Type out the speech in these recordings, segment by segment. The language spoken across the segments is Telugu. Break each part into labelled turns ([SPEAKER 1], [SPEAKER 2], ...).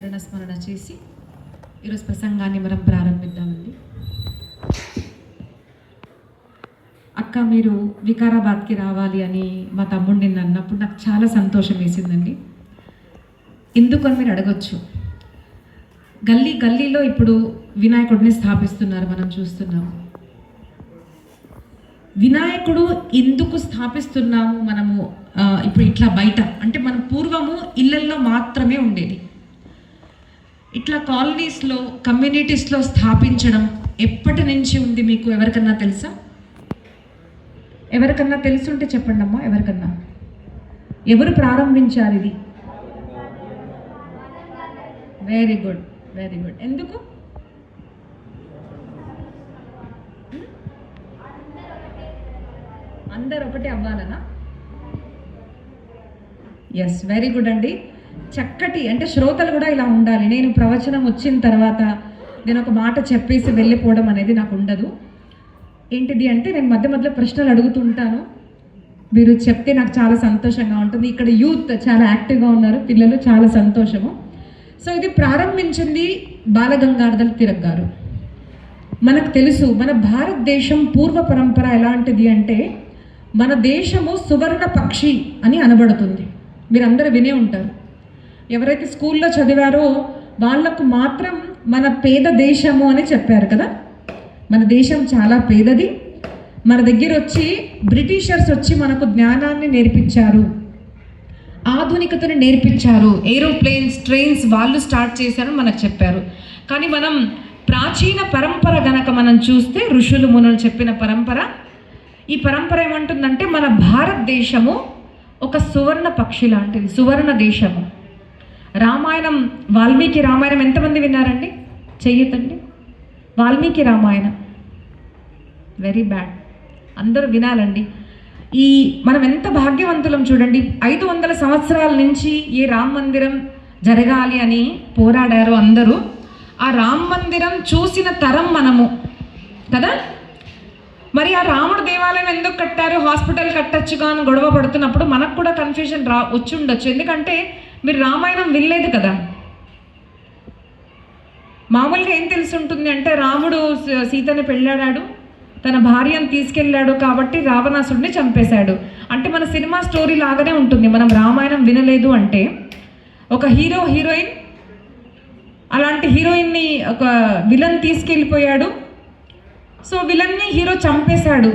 [SPEAKER 1] స్మరణ చేసి ఈరోజు ప్రసంగాన్ని మనం ప్రారంభిద్దామండి. అక్క మీరు వికారాబాద్కి రావాలి అని మా తమ్ముడు నిన్న అన్నప్పుడు నాకు చాలా సంతోషం వేసిందండి. ఎందుకని మీరు అడగొచ్చు. గల్లీలో ఇప్పుడు వినాయకుడిని స్థాపిస్తున్నారు, మనం చూస్తున్నాము. వినాయకుడు ఎందుకు స్థాపిస్తున్నాము మనము ఇప్పుడు ఇట్లా బయట అంటే మనం పూర్వము ఇళ్ళల్లో మాత్రమే ఉండేది. ఇట్లా కాలనీస్లో కమ్యూనిటీస్లో స్థాపించడం ఎప్పటి నుంచి ఉంది మీకు ఎవరికన్నా తెలుసా? ఎవరికన్నా తెలుసుంటే చెప్పండి అమ్మా. ఎవరికన్నా ఎవరు ప్రారంభించారు ఇది? Very good, very good. ఎందుకు? అందరు ఒకటే అవ్వాలనా? ఎస్, వెరీ గుడ్ అండి. చక్కటి అంటే శ్రోతలు కూడా ఇలా ఉండాలి. నేను ప్రవచనం వచ్చిన తర్వాత నేను ఒక మాట చెప్పేసి వెళ్ళిపోవడం అనేది నాకు ఉండదు. ఏంటిది అంటే నేను మధ్య ప్రశ్నలు అడుగుతుంటాను, మీరు చెప్తే నాకు చాలా సంతోషంగా ఉంటుంది. ఇక్కడ యూత్ చాలా యాక్టివ్గా ఉన్నారు, పిల్లలు, చాలా సంతోషము. సో ఇది ప్రారంభించింది బాలగంగాధర్ తిలక్ గారు. మనకు తెలుసు మన భారతదేశం పూర్వ పరంపర ఎలాంటిది అంటే మన దేశము సువర్ణ పక్షి అని అనబడుతుంది. మీరందరూ వినే ఉంటారు. ఎవరైతే స్కూల్లో చదివారో వాళ్లకు మాత్రం మన పేద దేశము అని చెప్పారు కదా. మన దేశం చాలా పేదది. మన దగ్గర వచ్చి బ్రిటిషర్స్ వచ్చి మనకు జ్ఞానాన్ని నేర్పించారు, ఆధునికతను నేర్పించారు. ఏరోప్లేన్స్, ట్రైన్స్ వాళ్ళు స్టార్ట్ చేశారని మనకు చెప్పారు. కానీ మనం ప్రాచీన పరంపర గనక మనం చూస్తే ఋషులు మునులు చెప్పిన పరంపర, ఈ పరంపర ఏమంటుందంటే మన భారతదేశము ఒక సువర్ణ పక్షి లాంటిది, సువర్ణ దేశము. రామాయణం, వాల్మీకి రామాయణం ఎంతమంది విన్నారండి? చెయ్యతండి. వాల్మీకి రామాయణం వెరీ బ్యాడ్, అందరూ వినాలండి. ఈ మనం ఎంత భాగ్యవంతులం చూడండి. 500 సంవత్సరాల నుంచి ఏ రామ మందిరం జరగాలి అని పోరాడారు అందరూ. ఆ రామ మందిరం చూసిన తరం మనము కదా. మరి ఆ రాముడు దేవాలయం ఎందుకు కట్టారు, హాస్పిటల్ కట్టచ్చుగా అని గొడవ పడుతున్నప్పుడు మనకు కూడా కన్ఫ్యూజన్ వచ్చి ఉండొచ్చు. ఎందుకంటే మీరు రామాయణం వినలేదు కదా. మామూలుగా ఏం తెలిసి ఉంటుంది అంటే రాముడు సీతని పెళ్ళాడాడు, తన భార్యను తీసుకెళ్ళాడు కాబట్టి రావణాసుడిని చంపేశాడు అంటే మన సినిమా స్టోరీ లాగానే ఉంటుంది. మనం రామాయణం వినలేదు అంటే ఒక హీరో హీరోయిన్, అలాంటి హీరోయిన్ని ఒక విలన్ తీసుకెళ్ళిపోయాడు, సో విలన్ని హీరో చంపేశాడు.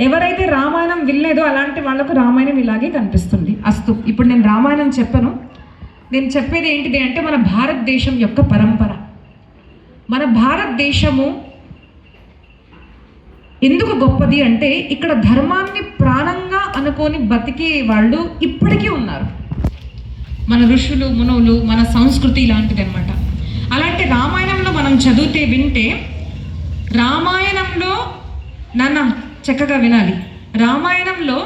[SPEAKER 1] ఎవరైతే రామాయణం వినలేదో అలాంటి వాళ్ళకు రామాయణం ఇలాగే కనిపిస్తుంది. అస్తు, ఇప్పుడు నేను రామాయణం చెప్పను. నేను చెప్పేది ఏంటిది అంటే మన భారతదేశం యొక్క పరంపర. మన భారతదేశము ఎందుకు గొప్పది అంటే ఇక్కడ ధర్మాన్ని ప్రాణంగా అనుకొని బతికే వాళ్ళు ఇప్పటికీ ఉన్నారు. మన ఋషులు మునులు, మన సంస్కృతి ఇలాంటిది అనమాట. అలాంటి రామాయణంలో మనం చదివితే వింటే, రామాయణంలో నాన్న చక్కగా వినాలి. రామాయణంలో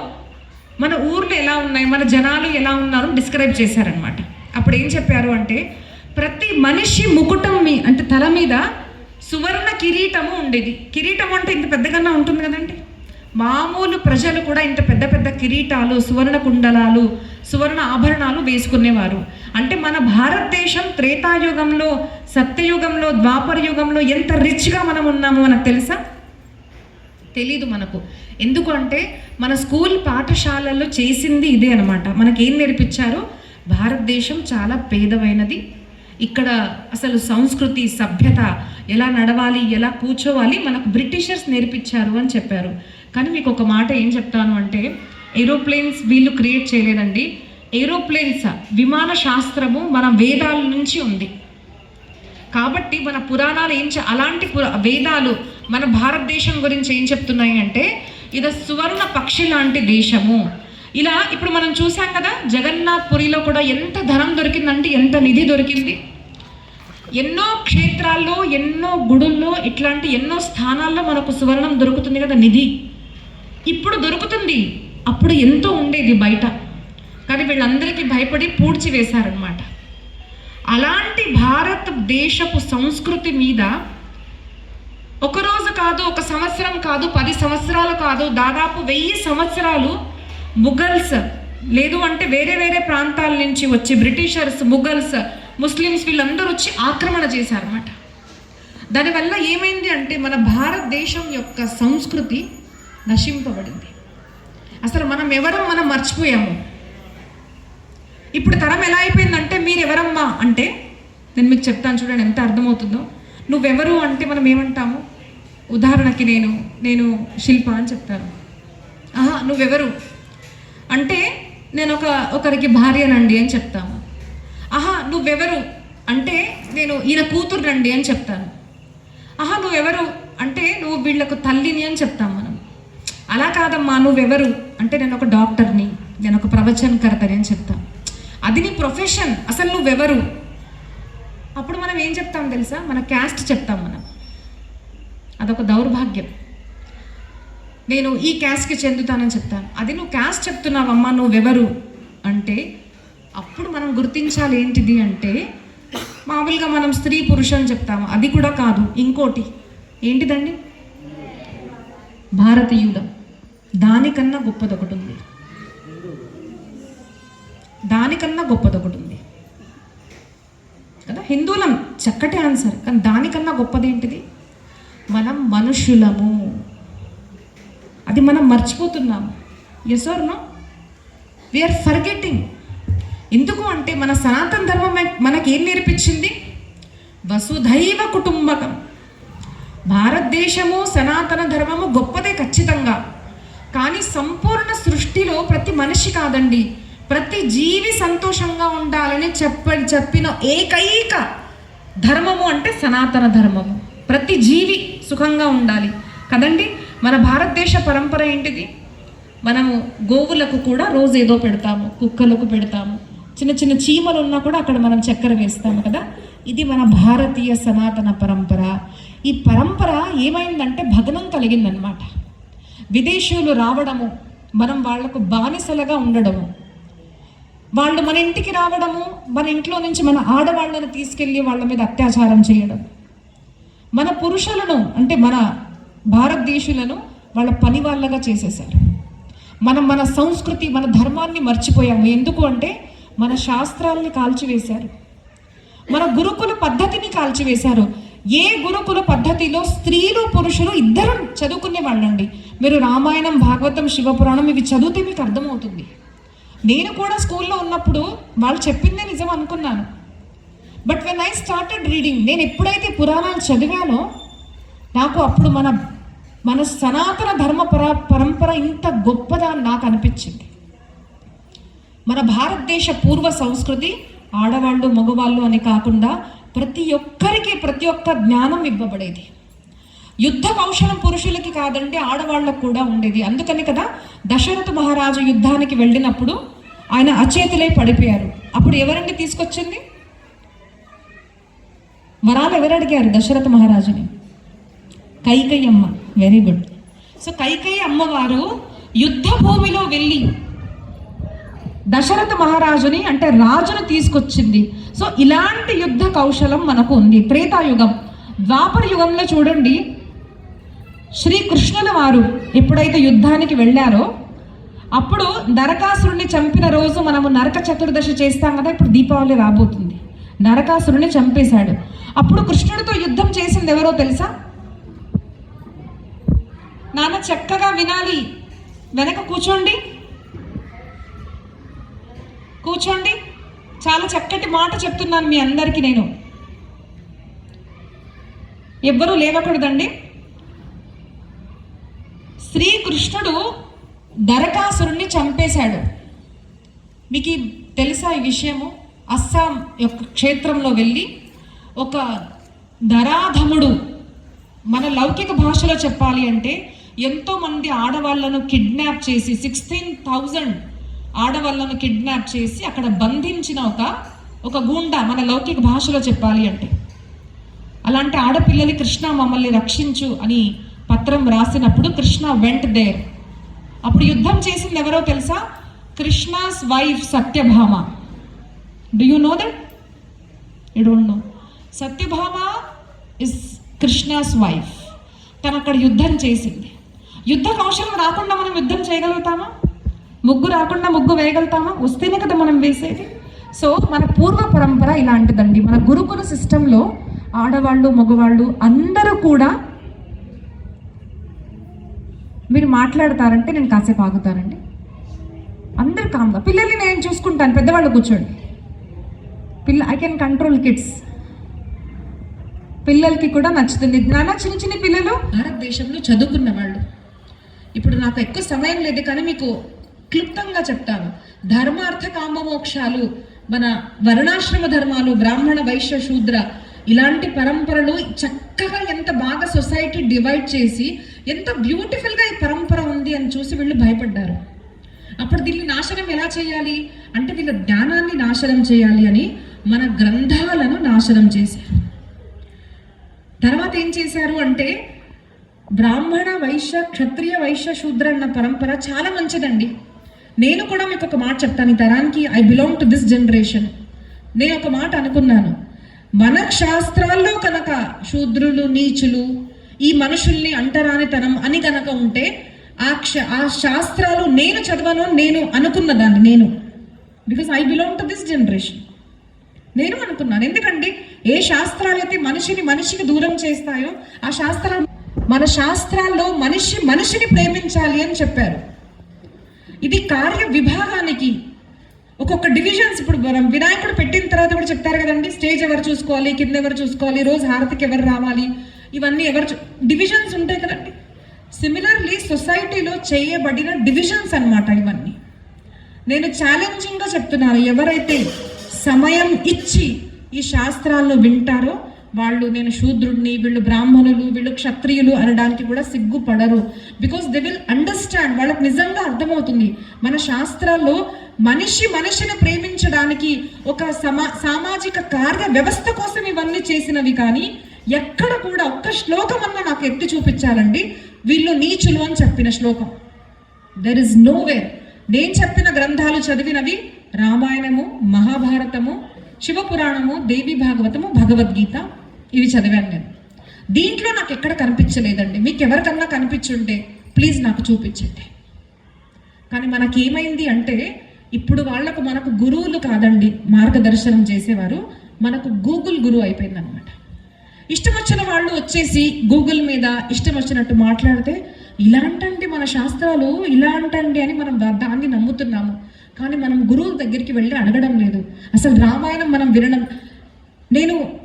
[SPEAKER 1] మన ఊర్లు ఎలా ఉన్నాయి, మన జనాలు ఎలా ఉన్నారు డిస్క్రైబ్ చేశారనమాట. అప్పుడు ఏం చెప్పారు అంటే ప్రతి మనిషి ముకుటం అంటే తల మీద సువర్ణ కిరీటము ఉండేది. కిరీటం అంటే ఇంత పెద్దగానే ఉంటుంది కదండి. మామూలు ప్రజలు కూడా ఇంత పెద్ద పెద్ద కిరీటాలు, సువర్ణ కుండలాలు, సువర్ణ ఆభరణాలు వేసుకునేవారు. అంటే మన భారతదేశం త్రేతాయుగంలో, సత్యయుగంలో, ద్వాపర యుగంలో ఎంత రిచ్గా మనం ఉన్నామో మనకు తెలుసా? తెలీదు మనకు. ఎందుకు అంటే మన స్కూల్ పాఠశాలల్లో చేసింది ఇదే అనమాట. మనకేం నేర్పించారు? భారతదేశం చాలా పేదమైనది, ఇక్కడ అసలు సంస్కృతి, సభ్యత ఎలా నడవాలి, ఎలా కూర్చోవాలి మనకు బ్రిటిషర్స్ నేర్పించారు అని చెప్పారు. కానీ మీకు ఒక మాట ఏం చెప్తాను అంటే ఏరోప్లేన్స్ వీళ్ళు క్రియేట్ చేయలేదండి. ఏరోప్లేన్స్, విమాన శాస్త్రము మన వేదాల నుంచి ఉంది. కాబట్టి మన పురాణాలు అలాంటి వేదాలు మన భారతదేశం గురించి ఏం చెప్తున్నాయి అంటే ఇది సువర్ణ పక్షి లాంటి దేశము. ఇలా ఇప్పుడు మనం చూసాం కదా, జగన్నాథ్ పురిలో కూడా ఎంత ధనం దొరికిందంటే, ఎంత నిధి దొరికింది. ఎన్నో క్షేత్రాల్లో, ఎన్నో గుడుల్లో, ఇట్లాంటి ఎన్నో స్థానాల్లో మనకు సువర్ణం దొరుకుతుంది కదా, నిధి ఇప్పుడు దొరుకుతుంది. అప్పుడు ఎంతో ఉండేది బయట, కానీ వీళ్ళందరికీ భయపడి పూడ్చి వేశారనమాట. అలాంటి భారతదేశపు సంస్కృతి మీద ఒకరోజు కాదు, ఒక సంవత్సరం కాదు, 10 సంవత్సరాలు కాదు, దాదాపు 1000 సంవత్సరాలు ముఘల్స్ లేదు అంటే వేరే వేరే ప్రాంతాల నుంచి వచ్చి బ్రిటిషర్స్, ముఘల్స్ ముస్లిమ్స్ వీళ్ళందరూ వచ్చి ఆక్రమణ చేశారన్నమాట. దానివల్ల ఏమైంది అంటే మన భారతదేశం యొక్క సంస్కృతి నశింపబడింది. అసలు మనం ఎవరం మనం మర్చిపోయాము. ఇప్పుడు తరం ఎలా అయిపోయిందంటే మీరు ఎవరమ్మా అంటే, నేను మీకు చెప్తాను చూడండి ఎంత అర్థమవుతుందో. నువ్వెవరు అంటే మనం ఏమంటాము, ఉదాహరణకి నేను శిల్ప అని చెప్తాను. నువ్వెవరు అంటే నేను ఒకరికి భార్యనండి అని చెప్తాము. నువ్వెవరు అంటే నేను ఈయన కూతురునండి అని చెప్తాను. నువ్వెవరు అంటే నువ్వు వీళ్ళకు తల్లిని అని చెప్తాం మనం. అలా కాదమ్మా, నువ్వెవరు అంటే నేను ఒక డాక్టర్ని, నేను ఒక ప్రవచనకర్తని అని చెప్తాం. అది నీ ప్రొఫెషన్, అసలు నువ్వెవరు. అప్పుడు మనం ఏం చెప్తాం తెలుసా, మన క్యాస్ట్ చెప్తాం మనం. అదొక దౌర్భాగ్యం. నేను ఈ క్యాస్ట్కి చెందుతానని చెప్తాను. అది నువ్వు క్యాస్ట్ చెప్తున్నావమ్మా, నువ్వెవరు అంటే అప్పుడు మనం గుర్తించాలి ఏంటిది అంటే, మామూలుగా మనం స్త్రీ పురుష అని చెప్తాము, అది కూడా కాదు, ఇంకోటి ఏంటిదండి, భారతీయులం. దానికన్నా గొప్పదొకటి ఉంది, దానికన్నా గొప్పదొకటి ఉంది కదా. హిందువులం చక్కటి ఆన్సర్, కానీ దానికన్నా గొప్పది ఏంటిది, మనం మనుషులము. అది మనం మర్చిపోతున్నాము. Yes or no, we are forgetting. ఎందుకు అంటే మన సనాతన ధర్మం మనకేం నేర్పించింది, వసుధైవ కుటుంబకం. భారతదేశము సనాతన ధర్మము గొప్పదే ఖచ్చితంగా, కానీ సంపూర్ణ సృష్టిలో ప్రతి మనిషి కాదండి, ప్రతి జీవి సంతోషంగా ఉండాలని చెప్పిన ఏకైక ధర్మము అంటే సనాతన ధర్మము. ప్రతి జీవి సుఖంగా ఉండాలి కదండి. మన భారతదేశ పరంపర ఏంటిది, మనము గోవులకు కూడా రోజు ఏదో పెడతాము, కుక్కలకు పెడతాము, చిన్న చిన్న చీమలు ఉన్నా కూడా అక్కడ మనం చక్కెర వేస్తాము కదా. ఇది మన భారతీయ సనాతన పరంపర. ఈ పరంపర ఏమైందంటే భగ్నం కలిగిందనమాట. విదేశీయులు రావడము, మనం వాళ్లకు బానిసలుగా ఉండడము, వాళ్ళు మన ఇంటికి రావడము, మన ఇంట్లో నుంచి మన ఆడవాళ్ళను తీసుకెళ్ళి వాళ్ళ మీద అత్యాచారం చేయడం, మన పురుషులను అంటే మన భారతదేశులను వాళ్ళ పని వాళ్ళగా చేసేశారు. మన సంస్కృతి మన ధర్మాన్ని మర్చిపోయాము. ఎందుకు అంటే మన శాస్త్రాలని కాల్చివేశారు, మన గురుకుల పద్ధతిని కాల్చివేశారు. ఏ గురుకుల పద్ధతిలో స్త్రీలు పురుషులు ఇద్దరు చదువుకునే వాళ్ళండి. మీరు రామాయణం, భాగవతం, శివపురాణం ఇవి చదివితే మీకు అర్థమవుతుంది. నేను కూడా స్కూల్లో ఉన్నప్పుడు వాళ్ళు చెప్పిందే నిజం అనుకున్నాను. But when I started reading, నేను ఎప్పుడైతే పురాణాలు చదివానో నాకు అప్పుడు మన సనాతన ధర్మ పరంపర ఇంత గొప్పదా అని నాకు అనిపించింది. మన భారతదేశ పూర్వ సంస్కృతి ఆడవాళ్ళు మగవాళ్ళు అని కాకుండా ప్రతి ఒక్కరికి ప్రతి ఒక్క జ్ఞానం ఇవ్వబడేది. యుద్ధ కౌశలం పురుషులకి కాదండి, ఆడవాళ్ళకు కూడా ఉండేది. అందుకని కదా దశరథ మహారాజు యుద్ధానికి వెళ్ళినప్పుడు ఆయన అచేతులై పడిపోయారు. అప్పుడు ఎవరండి తీసుకొచ్చింది, వరాలు ఎవరు అడిగారు దశరథ మహారాజుని? కైకేయి అమ్మ. Very good. సో కైకేయి అమ్మవారు యుద్ధ భూమిలో వెళ్ళి దశరథ మహారాజుని అంటే రాజును తీసుకొచ్చింది. సో ఇలాంటి యుద్ధ కౌశలం మనకు ఉంది. త్రేతాయుగం, ద్వాపర యుగంలో చూడండి, శ్రీకృష్ణుల వారు ఎప్పుడైతే యుద్ధానికి వెళ్ళారో అప్పుడు నరకాసురుణ్ణి చంపిన రోజు మనము నరక చతుర్దశి చేస్తాం కదా. ఇప్పుడు దీపావళి రాబోతుంది. నరకాసురుణ్ణి చంపేశాడు. అప్పుడు కృష్ణుడితో యుద్ధం చేసింది ఎవరో తెలుసా? నాన్న చక్కగా వినాలి, వెనక కూర్చోండి, చాలా చక్కటి మాట చెప్తున్నాను మీ అందరికీ. నేను ఎవ్వరూ లేవకూడదండి. శ్రీకృష్ణుడు నరకాసురుణ్ణి చంపేశాడు. మీకు తెలుసా ఈ విషయము? అస్సాం యొక్క క్షేత్రంలో వెళ్ళి ఒక నరాధముడు, మన లౌకిక భాషలో చెప్పాలి అంటే ఎంతోమంది ఆడవాళ్లను కిడ్నాప్ చేసి 16,000 ఆడవాళ్లను కిడ్నాప్ చేసి అక్కడ బంధించిన ఒక గూండా, మన లౌకిక భాషలో చెప్పాలి అంటే. అలాంటి ఆడపిల్లలు కృష్ణ మమ్మల్ని రక్షించు అని పత్రం రాసినప్పుడు కృష్ణ వెంట్ దేర్. అప్పుడు యుద్ధం చేసింది ఎవరో తెలుసా? Krishna's wife Satyabhama. Do you know that? You don't know. Satyabhama is Krishna's wife. తను అక్కడ యుద్ధం చేసింది. యుద్ధ కౌశలం రాకుండా మనం యుద్ధం చేయగలుగుతామా? ముగ్గు రాకుండా ముగ్గు వేయగలుగుతామా? వస్తేనే కదా మనం వేసేది. సో మన పూర్వ పరంపర ఇలాంటిదండి. మన గురుకుల సిస్టంలో ఆడవాళ్ళు మగవాళ్ళు అందరూ కూడా, మీరు మాట్లాడతారంటే నేను కాసేపు ఆగుతానండి. అందరు కామ్గా, పిల్లల్ని నేను చూసుకుంటాను, పెద్దవాళ్ళు కూర్చోండి. I can control kids. పిల్లలకి కూడా నచ్చుతుంది. నాన్న చిన్న చిన్న పిల్లలు భారతదేశంలో చదువుకున్న వాళ్ళు. ఇప్పుడు నాకు ఎక్కువ సమయం లేదు కానీ మీకు క్లుప్తంగా చెప్తాను. ధర్మార్థ కామ మోక్షాలు, మన వర్ణాశ్రమ ధర్మాలు, బ్రాహ్మణ వైశ్య శూద్ర ఇలాంటి పరంపరలు చక్కగా ఎంత బాగా సొసైటీ డివైడ్ చేసి ఎంత బ్యూటిఫుల్గా ఈ పరంపర ఉంది అని చూసి వీళ్ళు భయపడ్డారు. అప్పుడు దీన్ని నాశనం ఎలా చేయాలి అంటే వీళ్ళ జ్ఞానాన్ని నాశనం చేయాలి అని మన గ్రంథాలను నాశనం చేశారు. తర్వాత ఏం చేశారు అంటే బ్రాహ్మణ వైశ్య క్షత్రియ వైశ్య శూద్ర అన్న పరంపర చాలా మంచిదండి. నేను కూడా మీకు ఒక మాట చెప్తాను, ఈ తరానికి I belong to this generation. నేను ఒక మాట అనుకున్నాను, మన శాస్త్రాల్లో కనుక శూద్రులు నీచులు ఈ మనుషుల్ని అంటరానితనం అని కనుక ఉంటే ఆ శాస్త్రాలు నేను చదవను, నేను అనుకున్న దాన్ని నేను, because I belong to this generation. నేను అనుకున్నాను, ఎందుకంటే ఏ శాస్త్రాలు అయితే మనిషికి దూరం చేస్తాయో ఆ శాస్త్రాలు, మన శాస్త్రాల్లో మనిషిని ప్రేమించాలి అని చెప్పారు. ఇది కార్య విభాగానికి ఒక్కొక్క డివిజన్స్. ఇప్పుడు మనం వినాయకుడు పెట్టిన తర్వాత కూడా చెప్తారు కదండి, స్టేజ్ ఎవరు చూసుకోవాలి, కింద ఎవరు చూసుకోవాలి, రోజు హారతికి ఎవరు రావాలి, ఇవన్నీ డివిజన్స్ ఉంటాయి కదండి. సిమిలర్లీ సొసైటీలో చేయబడిన డివిజన్స్ అన్నమాట ఇవన్నీ. నేను ఛాలెంజింగ్గా చెప్తున్నాను, ఎవరైతే సమయం ఇచ్చి ఈ శాస్త్రాలను వింటారో వాళ్ళు, నేను శూద్రుడిని, వీళ్ళు బ్రాహ్మణులు, వీళ్ళు క్షత్రియులు అనడానికి కూడా సిగ్గుపడరు. బికాస్ దే విల్ అండర్స్టాండ్, వాళ్ళకి నిజంగా అర్థమవుతుంది మన శాస్త్రాల్లో మనిషిని ప్రేమించడానికి ఒక సామాజిక కార్య వ్యవస్థ కోసం ఇవన్నీ చేసినవి. కానీ ఎక్కడ కూడా ఒక్క శ్లోకం అన్నా నాకు ఎత్తి చూపించాలండి వీళ్ళు నీచులు అని చెప్పిన శ్లోకం. There is know where. నేను చెప్పిన గ్రంథాలు చదివినవి రామాయణము, మహాభారతము, శివపురాణము, దేవి భాగవతము, భగవద్గీత, ఇవి చదివాను నేను. దీంట్లో నాకు ఎక్కడ కనిపించలేదండి. మీకు ఎవరికన్నా కనిపించుంటే ప్లీజ్ నాకు చూపించండి. కానీ మనకేమైంది అంటే ఇప్పుడు మనకు గురువులు కాదండి మార్గదర్శనం చేసేవారు, మనకు గూగుల్ గురువు అయిపోయింది అనమాట. ఇష్టం వచ్చిన వాళ్ళు వచ్చేసి గూగుల్ మీద ఇష్టం వచ్చినట్టు మాట్లాడితే ఇలాంటండి మన శాస్త్రాలు ఇలాంటండి అని మనం దాన్ని నమ్ముతున్నాము. కానీ మనం గురువుల దగ్గరికి వెళ్ళి అడగడం లేదు. అసలు రామాయణం మనం వినడం,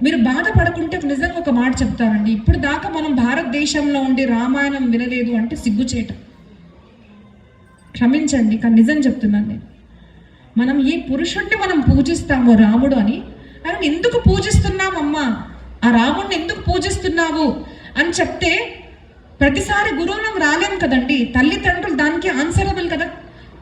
[SPEAKER 1] మీరు బాధపడకుంటే నిజంగా ఒక మాట చెప్తానండి, ఇప్పుడు దాకా మనం భారతదేశంలో ఉండి రామాయణం వినలేదు అంటే సిగ్గుచేట. క్షమించండి కానీ నిజం చెప్తున్నాను నేను. మనం ఏ పురుషుడిని మనం పూజిస్తామో రాముడు అని, ఆయన ఎందుకు పూజిస్తున్నామమ్మా, ఆ రాముడిని ఎందుకు పూజిస్తున్నావు అని చెప్తే ప్రతిసారి గురువులం రాలేం కదండి. తల్లిదండ్రులు దానికి ఆన్సరబుల్ కదా.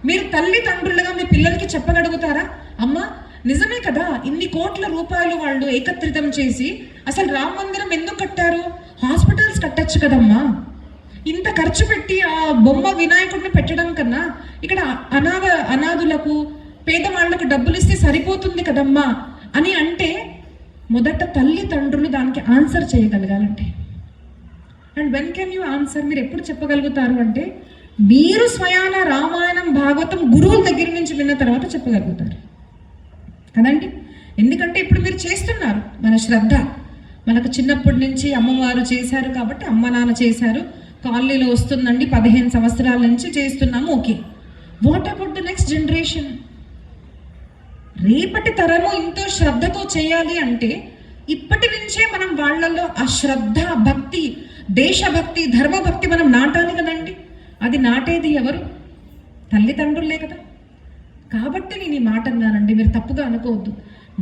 [SPEAKER 1] మీరు తల్లిదండ్రులుగా మీ పిల్లలకి చెప్పగలుగుతారా, అమ్మా నిజమే కదా ఇన్ని కోట్ల రూపాయలు వాళ్ళు ఏకత్రితం చేసి అసలు రామ మందిరం ఎందుకు కట్టారు, హాస్పిటల్స్ కట్టచ్చు కదమ్మా, ఇంత ఖర్చు పెట్టి ఆ బొమ్మ వినాయకుడిని పెట్టడం కన్నా ఇక్కడ అనాథులకు పేదవాళ్లకు డబ్బులు ఇస్తే సరిపోతుంది కదమ్మా అని అంటే మొదట తల్లిదండ్రులు దానికి ఆన్సర్ చేయగలగాలంటే. And when can you answer, మీరు ఎప్పుడు చెప్పగలుగుతారు అంటే మీరు స్వయాన రామాయణం భాగవతం గురువుల దగ్గర నుంచి విన్న తర్వాత చెప్పగలుగుతారు కదండి. ఎందుకంటే ఇప్పుడు మీరు చేస్తున్నారు, మన శ్రద్ధ మనకు చిన్నప్పటి నుంచి అమ్మవారు చేశారు కాబట్టి అమ్మ నాన్న చేశారు, కాలనీలో వస్తుందండి 15 సంవత్సరాల నుంచి చేస్తున్నాము, okay. What about the next generation? రేపటి తరము ఎంతో శ్రద్ధతో చేయాలి అంటే ఇప్పటి నుంచే మనం వాళ్ళల్లో ఆ శ్రద్ధ, భక్తి, దేశభక్తి, ధర్మభక్తి మనం నాటాలి కదండి. అది నాటేది ఎవరు? తల్లిదండ్రులే కదా. కాబట్టి నేను ఈ మాట అన్నానండి, మీరు తప్పుగా అనుకోవద్దు.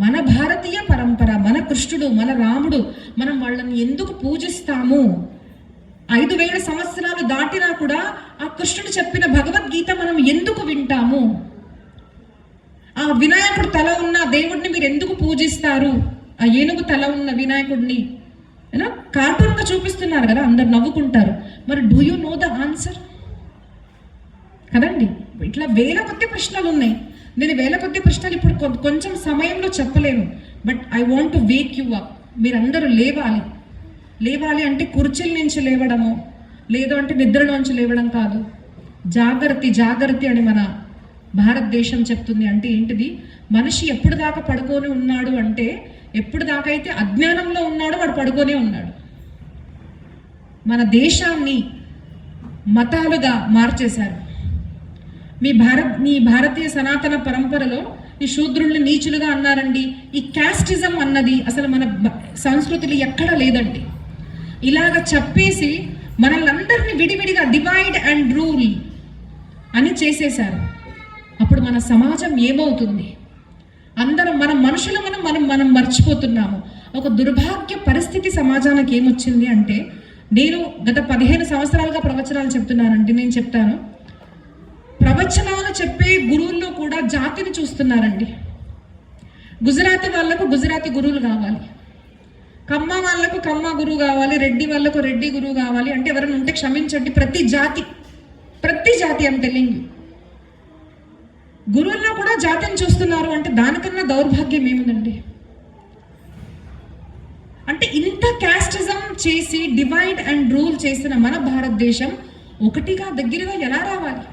[SPEAKER 1] మన భారతీయ పరంపర, మన కృష్ణుడు, మన రాముడు, మనం వాళ్ళని ఎందుకు పూజిస్తాము? 5000 సంవత్సరాలు దాటినా కూడా ఆ కృష్ణుడు చెప్పిన భగవద్గీత మనం ఎందుకు వింటాము? ఆ వినాయకుడు తల ఉన్న దేవుడిని మీరు ఎందుకు పూజిస్తారు? ఆ ఏనుగు తల ఉన్న వినాయకుడిని కార్టూన్గా చూపిస్తున్నారు కదా, అందరు నవ్వుకుంటారు. మరి do you know the answer కదండి. ఇట్లా వేల కొద్ది ప్రశ్నలు ఉన్నాయి. నేను వేల కొద్ది ప్రశ్నలు ఇప్పుడు కొంచెం సమయంలో చెప్పలేను. But I want to Wake you up. మీరందరూ లేవాలి. లేవాలి అంటే కుర్చీల నుంచి లేవడము, లేదు అంటే నిద్రలోంచి లేవడం కాదు. జాగృతి అని మన భారతదేశం చెప్తుంది. అంటే ఏంటిది? మనిషి ఎప్పుడు దాకా పడుకొని ఉన్నాడు అంటే, ఎప్పుడు దాకా అయితే అజ్ఞానంలో ఉన్నాడో వాడు పడుకొనే ఉన్నాడు. మన దేశాన్ని మతాలుగా మార్చేశారు. మీ భారతీయ సనాతన పరంపరలో ఈ శూద్రుల్ని నీచులుగా అన్నారండి. ఈ క్యాస్టిజం అన్నది అసలు మన సంస్కృతిలో ఎక్కడా లేదండి. ఇలాగ చెప్పేసి మనల్ని విడివిడిగా డివైడ్ అండ్ రూల్ అని చేసేశారు. అప్పుడు మన సమాజం ఏమవుతుంది? అందరం మన మనుషులు మనం మర్చిపోతున్నాము. ఒక దుర్భాగ్య పరిస్థితి సమాజానికి ఏమొచ్చింది అంటే, నేను గత 15 సంవత్సరాలుగా ప్రవచనాలు చెప్తున్నానండి. నేను చెప్తాను, ప్రవచనాలు చెప్పే గురువుల్లో కూడా జాతిని చూస్తున్నారండి. గుజరాతీ వాళ్ళకు గుజరాతీ గురువులు కావాలి, కమ్మ వాళ్ళకు కమ్మ గురువు కావాలి, రెడ్డి వాళ్ళకు రెడ్డి గురువు కావాలి. అంటే ఎవరైనా ఉంటే క్షమించండి, ప్రతి జాతి అని తెలియదు. గురువుల్లో కూడా జాతిని చూస్తున్నారు అంటే దానికన్నా దౌర్భాగ్యం ఏముందండి? అంటే ఇంత క్యాస్టిజం చేసి డివైడ్ అండ్ రూల్ చేసిన మన భారతదేశం ఒకటిగా దగ్గరగా ఎలా రావాలి?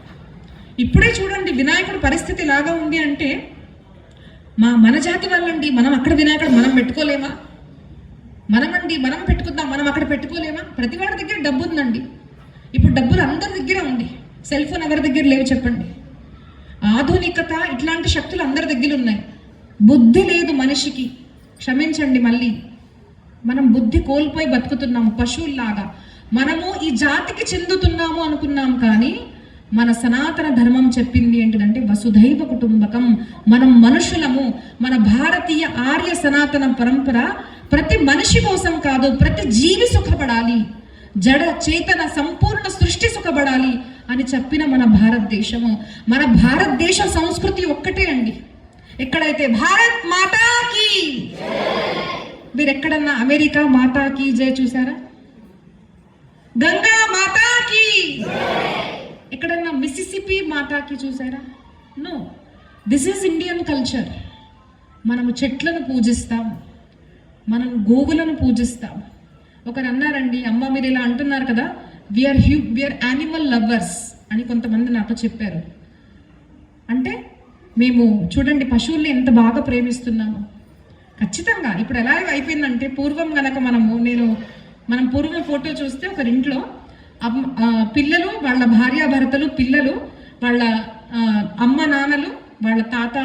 [SPEAKER 1] ఇప్పుడే చూడండి, వినాయకుడి పరిస్థితి ఎలాగా ఉంది అంటే, మన జాతి వాళ్ళండి, మనం అక్కడ వినాయకుడు మనం పెట్టుకోలేమా? మనం పెట్టుకుందాం, మనం అక్కడ పెట్టుకోలేమా? ప్రతి వాడి దగ్గర డబ్బు ఉందండి. ఇప్పుడు డబ్బులు అందరి దగ్గర ఉంది, సెల్ ఫోన్ ఎవరి దగ్గర లేవు చెప్పండి? ఆధునికత ఇట్లాంటి శక్తులు అందరి దగ్గర ఉన్నాయి. బుద్ధి లేదు మనిషికి, క్షమించండి. మళ్ళీ మనం బుద్ధి కోల్పోయి బతుకుతున్నాము పశువుల్లాగా. మనము ఈ జాతికి చెందుతున్నాము అనుకున్నాం, కానీ మన సనాతన ధర్మం చెప్పింది ఏంటిదంటే వసుధైవ కుటుంబకం. మనం మనుషులము. మన భారతీయ ఆర్య సనాతన పరంపర ప్రతి మనిషి కోసం కాదు, ప్రతి జీవి సుఖపడాలి, జడ చేతన సంపూర్ణ సృష్టి సుఖపడాలి అని చెప్పిన మన భారతదేశము. మన భారతదేశ సంస్కృతి ఒక్కటే అండి. ఎక్కడైతే భారత్ మాతాకి, మీరు ఎక్కడన్నా అమెరికా మాతాకి జై చూసారా? గంగా మాతాకి, ఎక్కడన్నా మిసిసిపి మాతాకి చూసారా? No, this is Indian culture. మనము చెట్లను పూజిస్తాం, మనం గోవులను పూజిస్తాం. ఒకరు అన్నారండి, అమ్మ మీరు ఇలా అంటున్నారు కదా, వీఆర్ యానిమల్ లవర్స్ అని కొంతమంది నాతో చెప్పారు. అంటే మేము చూడండి పశువుల్ని ఎంత బాగా ప్రేమిస్తున్నాము. ఖచ్చితంగా ఇప్పుడు ఎలా అయిపోయిందంటే, పూర్వం కనుక మనం పూర్వం ఫోటో చూస్తే ఒకరింట్లో పిల్లలు, వాళ్ళ భార్యాభర్తలు, పిల్లలు, వాళ్ళ అమ్మ నాన్నలు, వాళ్ళ తాత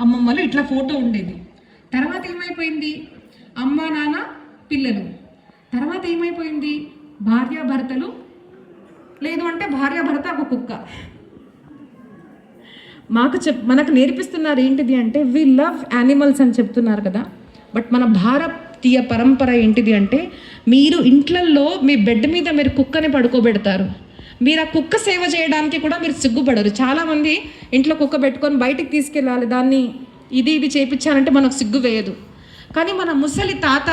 [SPEAKER 1] అమ్మమ్మలు, ఇట్లా ఫోటో ఉండేది. తర్వాత ఏమైపోయింది? అమ్మ నాన్న పిల్లలు. తర్వాత ఏమైపోయింది? భార్యాభర్తలు, లేదు అంటే భార్యాభర్త ఒక కుక్క. మనకు నేర్పిస్తున్నారు ఏంటిది అంటే వి లవ్ యానిమల్స్ అని చెప్తున్నారు కదా. బట్ మన భారతీయ పరంపర ఏంటిది అంటే, మీరు ఇంట్లల్లో మీ బెడ్ మీద మీరు కుక్కని పడుకోబెడతారు. మీరు ఆ కుక్క సేవ చేయడానికి కూడా మీరు సిగ్గుపడరు. చాలామంది ఇంట్లో కుక్క పెట్టుకొని బయటికి తీసుకెళ్ళాలి, దాన్ని ఇది చేయించాలంటే మనకు సిగ్గు వేయదు. కానీ మన ముసలి తాత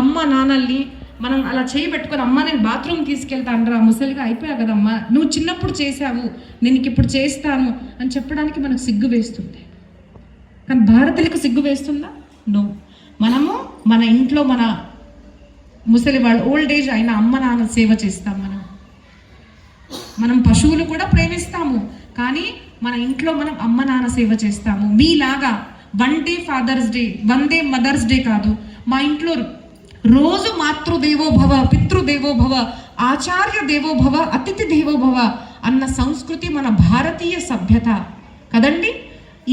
[SPEAKER 1] అమ్మ నాన్నల్ని మనం అలా చేయి పెట్టుకొని, అమ్మ నేను బాత్రూమ్ తీసుకెళ్తాను రా, ముసలిగా అయిపోయా కదమ్మా, నువ్వు చిన్నప్పుడు చేసావు, నేను ఇప్పుడు చేస్తాను అని చెప్పడానికి మనకు సిగ్గు వేస్తుంది. కానీ భారతీయులకు సిగ్గు వేస్తుందా? నో. మనము మన ఇంట్లో మన ముసలి వాళ్ళు ఓల్డ్ ఏజ్ అయిన అమ్మ నాన్న సేవ చేస్తాం. మనం పశువులు కూడా ప్రేమిస్తాము, కానీ మన ఇంట్లో మనం అమ్మ నాన్న సేవ చేస్తాము. మీలాగా one day father's day, one day mother's day కాదు, మా ఇంట్లో రోజు మాతృదేవోభవ, పితృదేవోభవ, ఆచార్య దేవోభవ, అతిథి దేవోభవ అన్న సంస్కృతి మన భారతీయ సభ్యత కదండి.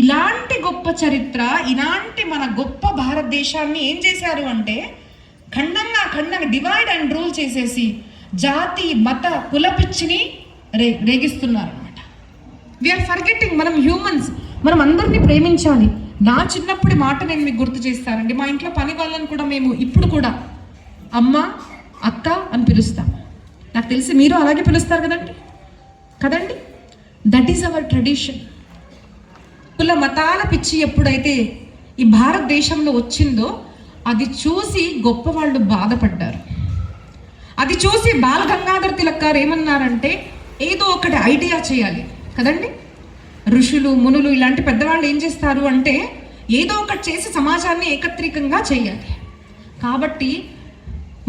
[SPEAKER 1] ఇలాంటి గొప్ప చరిత్ర, ఇలాంటి మన గొప్ప భారతదేశాన్ని ఏం చేశారు అంటే ఖండంగా డివైడ్ అండ్ రూల్ చేసేసి జాతి మత కుల పిచ్చిని రేగిస్తున్నారు అనమాట. వీఆర్ ఫర్గెట్టింగ్, మనం హ్యూమన్స్, మనం అందరినీ ప్రేమించాలి. నా చిన్నప్పటి మాట నేను మీకు గుర్తు చేస్తానండి. మా ఇంట్లో పని వాళ్ళని కూడా మేము ఇప్పుడు కూడా అమ్మ అక్క అని పిలుస్తాం. నాకు తెలిసి మీరు అలాగే పిలుస్తారు కదండి. That is our tradition. కుల మతాల పిచ్చి ఎప్పుడైతే ఈ భారతదేశంలో వచ్చిందో అది చూసి గొప్పవాళ్ళు బాధపడ్డారు. అది చూసి బాల గంగాధర్ తిలక్ గారు ఏమన్నారంటే, ఏదో ఒకటి ఐడియా చేయాలి కదండి. ఋషులు మునులు ఇలాంటి పెద్దవాళ్ళు ఏం చేస్తారు అంటే ఏదో ఒకటి చేసి సమాజాన్ని ఏకత్రికంగా చేయాలి. కాబట్టి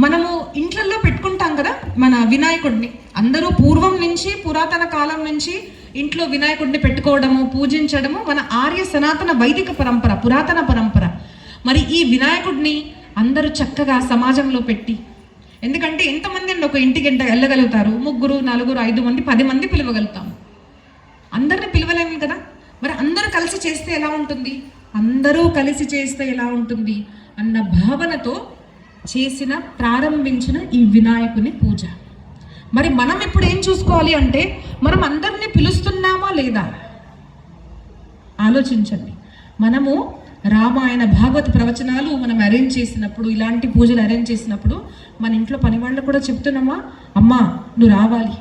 [SPEAKER 1] మనము ఇంట్లల్లో పెట్టుకుంటాం కదా మన వినాయకుడిని. అందరూ పూర్వం నుంచి, పురాతన కాలం నుంచి ఇంట్లో వినాయకుడిని పెట్టుకోవడము, పూజించడము మన ఆర్య సనాతన వైదిక పరంపర, పురాతన పరంపర. మరి ఈ వినాయకుడిని అందరూ చక్కగా సమాజంలో పెట్టి, ఎందుకంటే ఎంతమంది ఒక ఇంటికి వెళ్ళగలుగుతారు? 3, 4, 5 మంది, 10 మంది పిలవగలుగుతాము. అందరిని పిలవలేము కదా. మరి అందరూ కలిసి చేస్తే ఎలా ఉంటుంది? అందరూ కలిసి చేస్తే ఎలా ఉంటుంది అన్న భావనతో ప్రారంభించిన ఈ వినాయకుని పూజ. మరి మనం ఇప్పుడు ఏం చూసుకోవాలి అంటే, మనం అందరినీ పిలుస్తున్నామా లేదా ఆలోచించండి. మనము రామాయణ భాగవత ప్రవచనాలు మనం అరేంజ్ చేసినప్పుడు, ఇలాంటి పూజలు అరేంజ్ చేసినప్పుడు మన ఇంట్లో పని వాళ్ళు కూడా చెప్తున్నామా, అమ్మా నువ్వు రావాలి.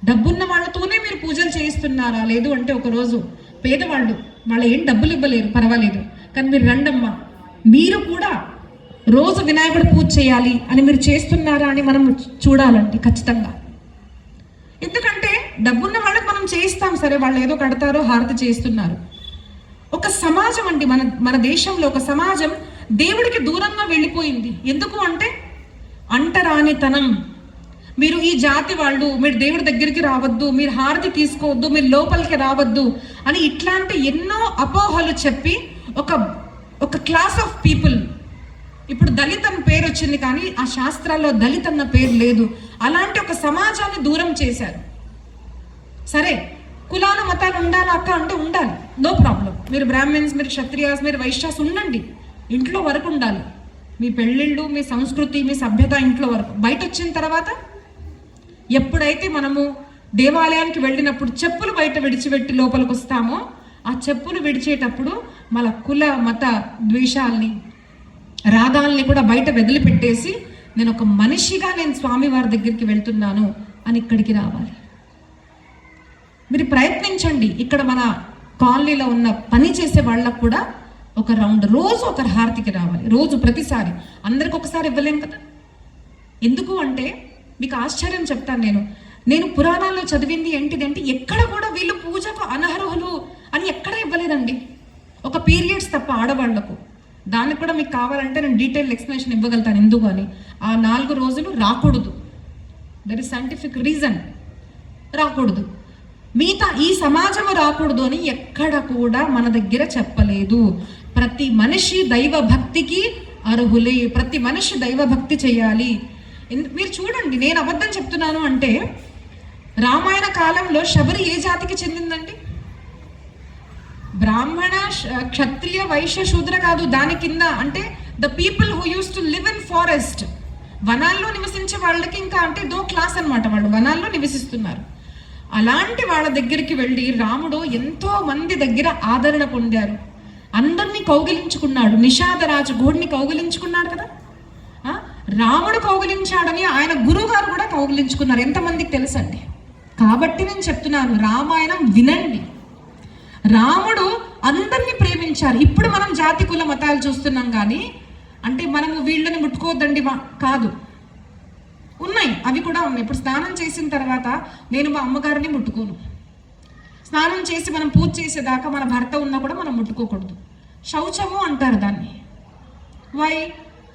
[SPEAKER 1] డబ్బున్న వాళ్ళతోనే మీరు పూజలు చేయిస్తున్నారా? లేదు అంటే ఒకరోజు పేదవాళ్ళు, వాళ్ళ ఏం డబ్బులు ఇవ్వలేరు, పర్వాలేదు, కానీ మీరు రండమ్మా, మీరు కూడా రోజు వినాయకుడు పూజ చేయాలి అని మీరు చేస్తున్నారా అని మనం చూడాలండి ఖచ్చితంగా. ఎందుకంటే డబ్బున్న వాళ్ళకి మనం చేయిస్తాం, సరే వాళ్ళు ఏదో కడతారో హారతి చేస్తున్నారు. ఒక సమాజం అండి, మన దేశంలో ఒక సమాజం దేవుడికి దూరంగా వెళ్ళిపోయింది. ఎందుకు అంటే అంటరానితనం. మీరు ఈ జాతి వాళ్ళు, మీరు దేవుడి దగ్గరికి రావద్దు, మీరు హారతి తీసుకోవద్దు, మీరు లోపలికి రావద్దు అని ఇట్లాంటి ఎన్నో అపోహలు చెప్పి ఒక క్లాస్ ఆఫ్ పీపుల్, ఇప్పుడు దళిత్ అని పేరు వచ్చింది కానీ ఆ శాస్త్రాల్లో దళిత్ అన్న పేరు లేదు, అలాంటి ఒక సమాజాన్ని దూరం చేశారు. సరే కులాల మతాలు ఉండాలి అక్క అంటే ఉండాలి, నో ప్రాబ్లం. మీరు బ్రాహ్మణ్స్, మీరు క్షత్రియాస్, మీరు వైశ్యాస్ ఉండండి, ఇంట్లో వరకు ఉండాలి. మీ పెళ్ళిళ్ళు, మీ సంస్కృతి, మీ సభ్యత ఇంట్లో వరకు. బయట వచ్చిన తర్వాత ఎప్పుడైతే మనము దేవాలయానికి వెళ్ళినప్పుడు చెప్పులు బయట విడిచిపెట్టి లోపలికి వస్తామో, ఆ చెప్పులు విడిచేటప్పుడు మన కుల మత ద్వేషాల్ని, రాగాల్ని కూడా బయట వదిలిపెట్టేసి నేను ఒక మనిషిగా నేను స్వామివారి దగ్గరికి వెళ్తున్నాను అని ఇక్కడికి రావాలి. మీరు ప్రయత్నించండి. ఇక్కడ మన కాలనీలో ఉన్న పని చేసే వాళ్ళకు కూడా ఒక రౌండ్ రోజు ఒకరి హారతికి రావాలి. రోజు ప్రతిసారి అందరికి ఒకసారి ఇవ్వలేం కదా. ఎందుకు అంటే మీకు ఆశ్చర్యం చెప్తాను. నేను పురాణాల్లో చదివింది ఏంటిదంటే ఎక్కడ కూడా వీళ్ళు పూజకు అనర్హులు అని ఎక్కడ ఇవ్వలేదండి, ఒక పీరియడ్స్ తప్ప ఆడవాళ్లకు. దానికి కూడా మీకు కావాలంటే నేను డీటెయిల్ ఎక్స్ప్లెనేషన్ ఇవ్వగలుగుతాను ఎందుకు అని. ఆ 4 రోజులు రాకూడదు, దర్ ఇస్ సైంటిఫిక్ రీజన్, రాకూడదు. మిగతా ఈ సమాజము రాకూడదు అని ఎక్కడ కూడా మన దగ్గర చెప్పలేదు. ప్రతి మనిషి దైవ భక్తికి అర్హులే, ప్రతి మనిషి దైవ భక్తి చేయాలి. మీరు చూడండి, నేను అబద్ధం చెప్తున్నాను అంటే రామాయణ కాలంలో శబరి ఏ జాతికి చెందిందండి? బ్రాహ్మణ, క్షత్రియ, వైశ్య, శూద్ర కాదు, దాని కింద అంటే the people who used to live in forest, వనాల్లో నివసించే వాళ్ళకి ఇంకా అంటే దో క్లాస్ అనమాట, వాళ్ళు వనాల్లో నివసిస్తున్నారు. అలాంటి వాళ్ళ దగ్గరికి వెళ్ళి రాముడు ఎంతో మంది దగ్గర ఆదరణ పొందారు. అందరినీ కౌగిలించుకున్నాడు. నిషాదరాజు గోడిని కౌగిలించుకున్నాడు కదా, రాముడు కౌగిలించాడని ఆయన గురువు గారు కూడా కౌగిలించుకున్నారు. ఎంతమందికి తెలుసండి? కాబట్టి నేను చెప్తున్నాను, రామాయణం వినండి. రాముడు అందరినీ ప్రేమించారు. ఇప్పుడు మనం జాతి కుల మతాలు చూస్తున్నాం కానీ అంటే మనము వీళ్ళని ముట్టుకోవద్దండి కాదు, ఉన్నాయి, అవి కూడా ఉన్నాయి. ఇప్పుడు స్నానం చేసిన తర్వాత నేను మా అమ్మగారిని ముట్టుకోను. స్నానం చేసి మనం పూజ చేసేదాకా మన భర్త ఉన్నా కూడా మనం ముట్టుకోకూడదు. శౌచము అంటారు దాన్ని. వై?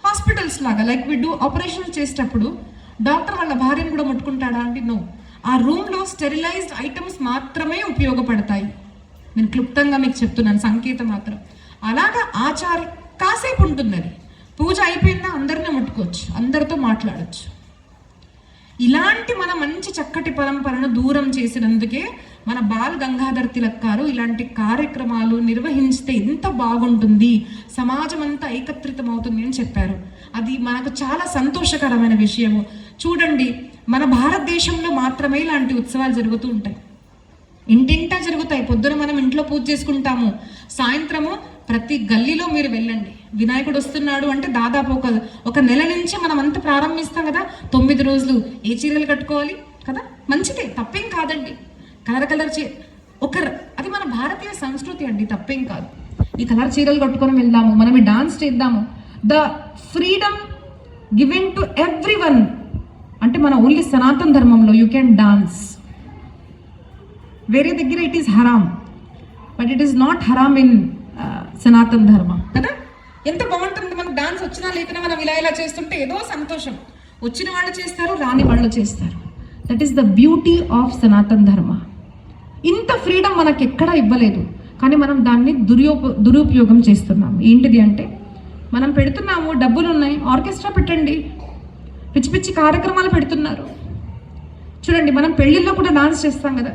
[SPEAKER 1] హాస్పిటల్స్ లాగా లైక్ వి డూ ఆపరేషన్ చేసేటప్పుడు డాక్టర్ వాళ్ళ భార్యను కూడా ముట్టుకుంటాడా అంటే నో. ఆ రూమ్లో స్టెరిలైజ్డ్ ఐటమ్స్ మాత్రమే ఉపయోగపడతాయి. నేను క్లుప్తంగా మీకు చెప్తున్నాను, సంకేతం మాత్రం. అలాగా ఆచారం కాసేపు ఉంటుంది. అది పూజ అయిపోయిందా అందరినీ ముట్టుకోవచ్చు, అందరితో మాట్లాడచ్చు. ఇలాంటి మన మంచి చక్కటి పరంపరను దూరం చేసినందుకే మన బాల్ గంగాధర్ తిలక్ గారు ఇలాంటి కార్యక్రమాలు నిర్వహిస్తే ఎంత బాగుంటుంది, సమాజం అంతా ఏకత్రితం అవుతుంది అని చెప్పారు. అది మనకు చాలా సంతోషకరమైన విషయము. చూడండి, మన భారతదేశంలో మాత్రమే ఇలాంటి ఉత్సవాలు జరుగుతూ ఉంటాయి, ఇంటింటా జరుగుతాయి. పొద్దున మనం ఇంట్లో పూజ చేసుకుంటాము, సాయంత్రము ప్రతి గల్లీలో మీరు వెళ్ళండి, వినాయకుడు వస్తున్నాడు అంటే దాదాపు ఒక నెల నుంచి మనం అంతా ప్రారంభిస్తాం కదా. 9 రోజులు ఏ చీరలు కట్టుకోవాలి కదా, మంచిదే, తప్పేం కాదండి. కలర్ అది మన భారతీయ సంస్కృతి అండి, తప్పేం కాదు. ఈ కలర్ చీరలు కట్టుకొని వెళ్దాము, మనం ఈ డాన్స్ చేద్దాము. The freedom given to every one. అంటే మన ఓన్లీ సనాతన ధర్మంలో యూ క్యాన్ డాన్స్, వేరే దగ్గర ఇట్ ఈస్ హరామ్, బట్ ఇట్ ఈస్ నాట్ హరామ్ ఇన్ సనాతన ధర్మం కదా. ఎంత బాగుంటుంది మనకు డాన్స్ వచ్చినా లేకపోయినా మనం ఇలా చేస్తుంటే ఏదో సంతోషం. వచ్చిన వాళ్ళు చేస్తారు, రాని వాళ్ళు చేస్తారు. That is the beauty of సనాతన ధర్మ. ఇంత ఫ్రీడమ్ మనకి ఎక్కడా ఇవ్వలేదు, కానీ మనం దాన్ని దురుపయోగం చేస్తున్నాం. ఏంటిది అంటే మనం పెడుతున్నాము, డబ్బులు ఉన్నాయి, ఆర్కెస్ట్రా పెట్టండి, పిచ్చి పిచ్చి కార్యక్రమాలు పెడుతున్నారు. చూడండి, మనం పెళ్ళిళ్ళలో కూడా డాన్స్ చేస్తాం కదా,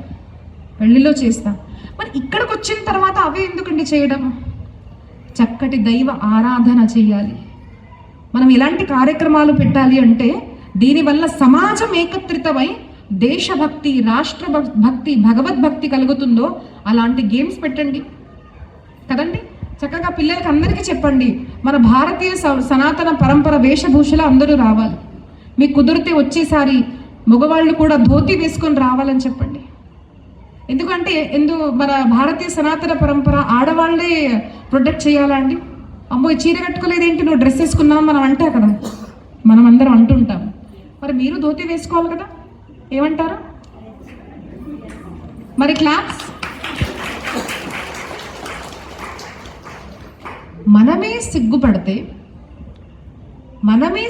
[SPEAKER 1] పెళ్ళిళ్ళలో చేస్తాం. మరి ఇక్కడికి వచ్చిన తర్వాత అవే ఎందుకండి చేయడం? చక్కటి దైవ ఆరాధన చేయాలి. మనం ఎలాంటి కార్యక్రమాలు పెట్టాలి అంటే దీనివల్ల సమాజం ఏకత్రితమై దేశభక్తి, రాష్ట్ర భక్తి, భగవద్భక్తి కలుగుతుందో అలాంటి గేమ్స్ పెట్టండి కదండి. చక్కగా పిల్లలకి అందరికీ చెప్పండి, మన భారతీయ సనాతన పరంపర వేషభూషలో అందరూ రావాలి. మీకు కుదిరితే వచ్చేసారి మగవాళ్ళు కూడా ధోతి వేసుకొని రావాలని చెప్పండి. ఎందుకంటే మన భారతీయ సనాతన పరంపర ఆడవాళ్ళే ప్రొటెక్ట్ చేయాలా అండి? అమ్మో చీర కట్టుకోలేదేంటి, నువ్వు డ్రెస్ వేసుకున్నావు మనం అంటా కదా, మనం అందరం అంటుంటాం. మరి మీరు ధోతి వేసుకోవాలి కదా, ఏమంటారు? మరి క్లాప్స్. మనమే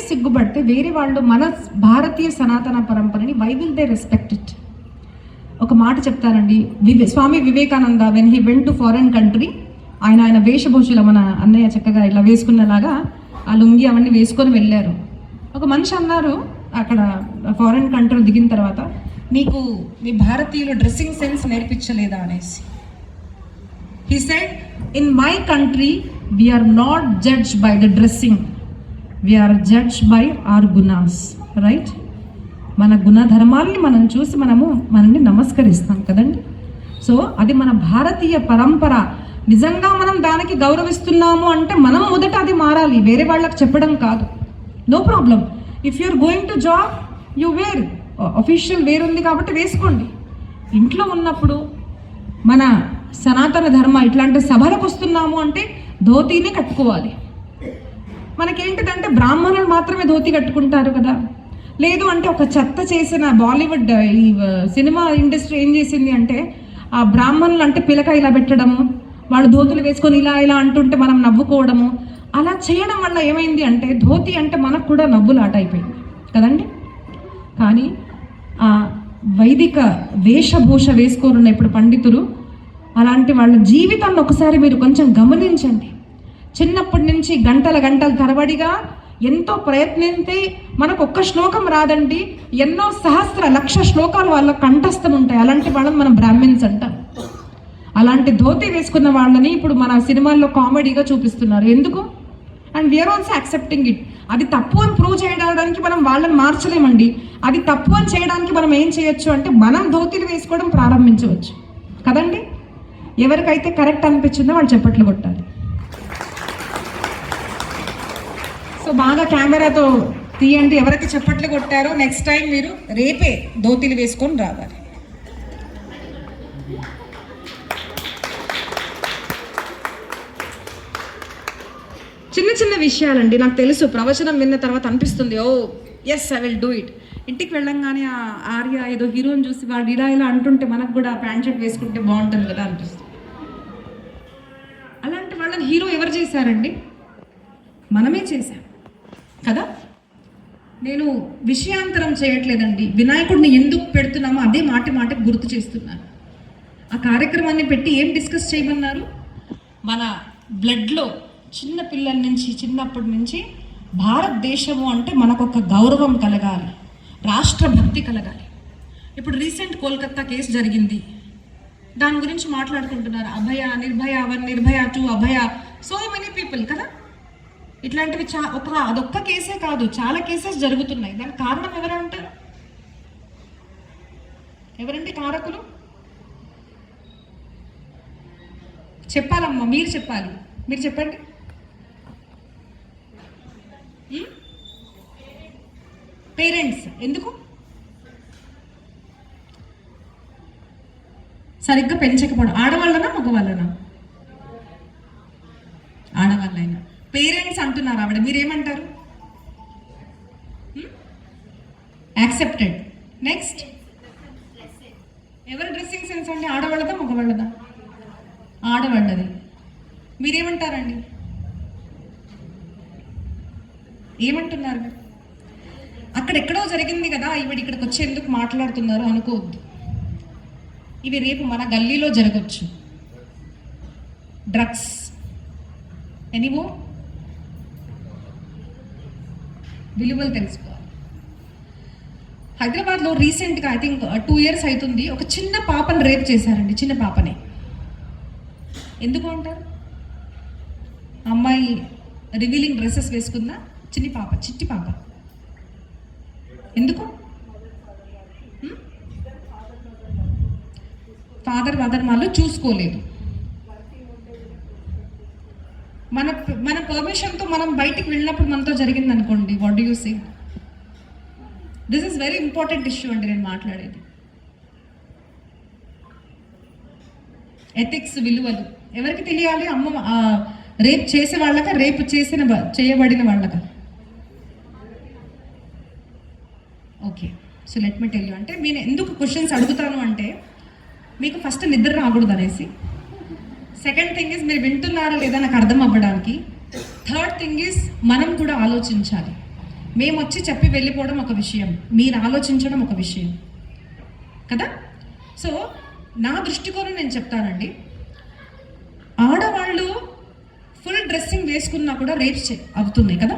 [SPEAKER 1] సిగ్గుపడితే వేరే వాళ్ళు మన భారతీయ సనాతన పరంపరని why will they respect it? ఒక మాట చెప్తారండి, Swami Vivekananda when he went to foreign country, ఆయన వేషభూషలు మన అన్నయ్య చక్కగా ఇలా వేసుకున్నలాగా ఆ లుంగి అవన్నీ వేసుకొని వెళ్ళారు. ఒక మనిషి అన్నారు అక్కడ ఫారెన్ కంట్రీ దిగిన తర్వాత, నీకు మీ భారతీయులు డ్రెస్సింగ్ సెన్స్ నేర్పించలేదా అనేసి. He said, in my country we're not judged by the dressing, we're judged by our గుణాస్. రైట్? మన గుణధర్మాల్ని మనం చూసి మనల్ని నమస్కరిస్తాం కదండి. సో అది మన భారతీయ పరంపర. నిజంగా మనం దానికి గౌరవిస్తున్నాము అంటే మనం మొదట అది మారాలి, వేరే వాళ్ళకి చెప్పడం కాదు. No problem, if you're going to job you wear, official wear ఉంది కాబట్టి వేసుకోండి. ఇంట్లో ఉన్నప్పుడు మన సనాతన ధర్మ ఇట్లాంటి సభలకు వస్తున్నాము అంటే ధోతీనే కట్టుకోవాలి. మనకేంటిదంటే బ్రాహ్మణులు మాత్రమే ధోతి కట్టుకుంటారు కదా. లేదు అంటే ఒక చెత్త చేసిన బాలీవుడ్ ఈ సినిమా ఇండస్ట్రీ ఏం చేసింది అంటే ఆ బ్రాహ్మణులు అంటే పిలక ఇలా పెట్టడము, వాళ్ళు ధోతులు వేసుకొని ఇలా అంటుంటే మనం నవ్వుకోవడము, అలా చేయడం వల్ల ఏమైంది అంటే ధోతి అంటే మనకు కూడా నవ్వులాట అయిపోయింది కదండి. కానీ ఆ వైదిక వేషభూష వేసుకోరున్న ఇప్పుడు పండితులు, అలాంటి వాళ్ళ జీవితాన్ని ఒకసారి మీరు కొంచెం గమనించండి. చిన్నప్పటి నుంచి గంటల తరబడిగా ఎంతో ప్రయత్నిస్తే మనకు ఒక్క శ్లోకం రాదండి, ఎన్నో సహస్ర లక్ష శ్లోకాలు వాళ్ళ కంఠస్థం ఉంటాయి. అలాంటి వాళ్ళని మనం బ్రాహ్మిన్స్ అంటాం. అలాంటి ధోతి వేసుకున్న వాళ్ళని ఇప్పుడు మన సినిమాల్లో కామెడీగా చూపిస్తున్నారు. ఎందుకు? And we're also accepting it. అది తప్పు అని ప్రూవ్ చేయడానికి మనం వాళ్ళని మార్చలేమండి. అది తప్పు అని చేయడానికి మనం ఏం చేయొచ్చు అంటే మనం ధోతిలు వేసుకోవడం ప్రారంభించవచ్చు కదండి. ఎవరికైతే కరెక్ట్ అనిపించిందో వాళ్ళు చప్పట్లు కొట్టాలి. సో బాగా కెమెరాతో తీయండి, ఎవరికి చప్పట్లు కొట్టారో నెక్స్ట్ టైం మీరు రేపే ధోతిలు వేసుకొని రావాలి. చిన్న విషయాలండి. నాకు తెలుసు ప్రవచనం విన్న తర్వాత అనిపిస్తుంది, oh yes I will do it. ఇంటికి వెళ్ళంగానే ఆ ఆర్య ఏదో హీరోని చూసి వాళ్ళు ఇలా అంటుంటే మనకు కూడా ప్యాంట్ షర్ట్ వేసుకుంటే బాగుంటుంది కదా అనిపిస్తుంది. అలాంటి వాళ్ళని హీరో ఎవరు చేశారండి? మనమే చేశాం కదా. నేను విషయాంతరం చేయట్లేదండి, వినాయకుడిని ఎందుకు పెడుతున్నామో అదే మాటకి గుర్తు చేస్తున్నాను. ఆ కార్యక్రమాన్ని పెట్టి ఏం డిస్కస్ చేయమన్నారు? మన బ్లడ్లో చిన్న పిల్లల నుంచి, చిన్నప్పటి నుంచి భారతదేశము అంటే మనకు ఒక గౌరవం కలగాలి, రాష్ట్రభక్తి కలగాలి. ఇప్పుడు రీసెంట్ కోల్కత్తా కేసు జరిగింది, దాని గురించి మాట్లాడుకుంటున్నారు. అభయ, నిర్భయ 1, నిర్భయ 2, అభయ, సో మెనీ పీపుల్ కదా. ఇట్లాంటివి అదొక్క కేసే కాదు, చాలా కేసెస్ జరుగుతున్నాయి. దానికి కారణం ఎవరంటారు? ఎవరండి కారకులు? చెప్పాలమ్మా, మీరు చెప్పాలి, మీరు చెప్పండి. పేరెంట్స్. ఎందుకు సరిగ్గా పెంచకపోవడం? ఆడవాళ్ళనా మగవాళ్ళనా? ఆడవాళ్ళైనా. పేరెంట్స్ అంటున్నారు ఆవిడ, మీరేమంటారు? యాక్సెప్టెడ్. నెక్స్ట్, ఎవరి డ్రెస్సింగ్ సెన్స్ అండి? ఆడవాళ్ళదా మగవాళ్ళదా? ఆడవాళ్ళది. మీరేమంటారండి? ఏమంటున్నారు? అక్కడెక్కడో జరిగింది కదా, ఈవిడ ఇక్కడికి వచ్చి ఎందుకు మాట్లాడుతున్నారు అనుకోవద్దు. ఇవి రేపు మన గల్లీలో జరగచ్చు. డ్రగ్స్, ఎనీమో విలువలు తెలుసుకోవాలి. హైదరాబాద్లో రీసెంట్గా ఐ థింక్ 2 years అవుతుంది, ఒక చిన్న పాపని రేప్ చేశారండి. చిన్న పాపని. ఎందుకు అంటారు? అమ్మాయి రివీలింగ్ డ్రెస్సెస్ వేసుకున్న చిట్టి పాప. ఎందుకు? ఫాదర్ వాళ్ళు చూసుకోలేదు. మన పర్మిషన్తో మనం బయటికి వెళ్ళినప్పుడు మనతో జరిగింది అనుకోండి, what do you say? This is very important issue అండి నేను మాట్లాడేది. ఎథిక్స్, విలువలు ఎవరికి తెలియాలి? రేప్ చేసే వాళ్ళక, రేపు చేయబడిన వాళ్ళక? Okay, so let me tell you. అంటే నేను ఎందుకు క్వశ్చన్స్ అడుగుతాను అంటే, మీకు ఫస్ట్ నిద్ర రాకూడదు అనేసి. సెకండ్ థింగ్ ఇస్ మీరు వింటున్నారా లేదా నాకు అర్థం అవ్వడానికి. థర్డ్ థింగ్ ఇస్ మనం కూడా ఆలోచించాలి. మేము వచ్చి చెప్పి వెళ్ళిపోవడం ఒక విషయం, మీరు ఆలోచించడం ఒక విషయం కదా. సో నా దృష్టికోణం నేను చెప్తానండి. ఆడవాళ్ళు ఫుల్ డ్రెస్సింగ్ వేసుకున్నా కూడా రేప్స్ అవుతున్నాయి కదా.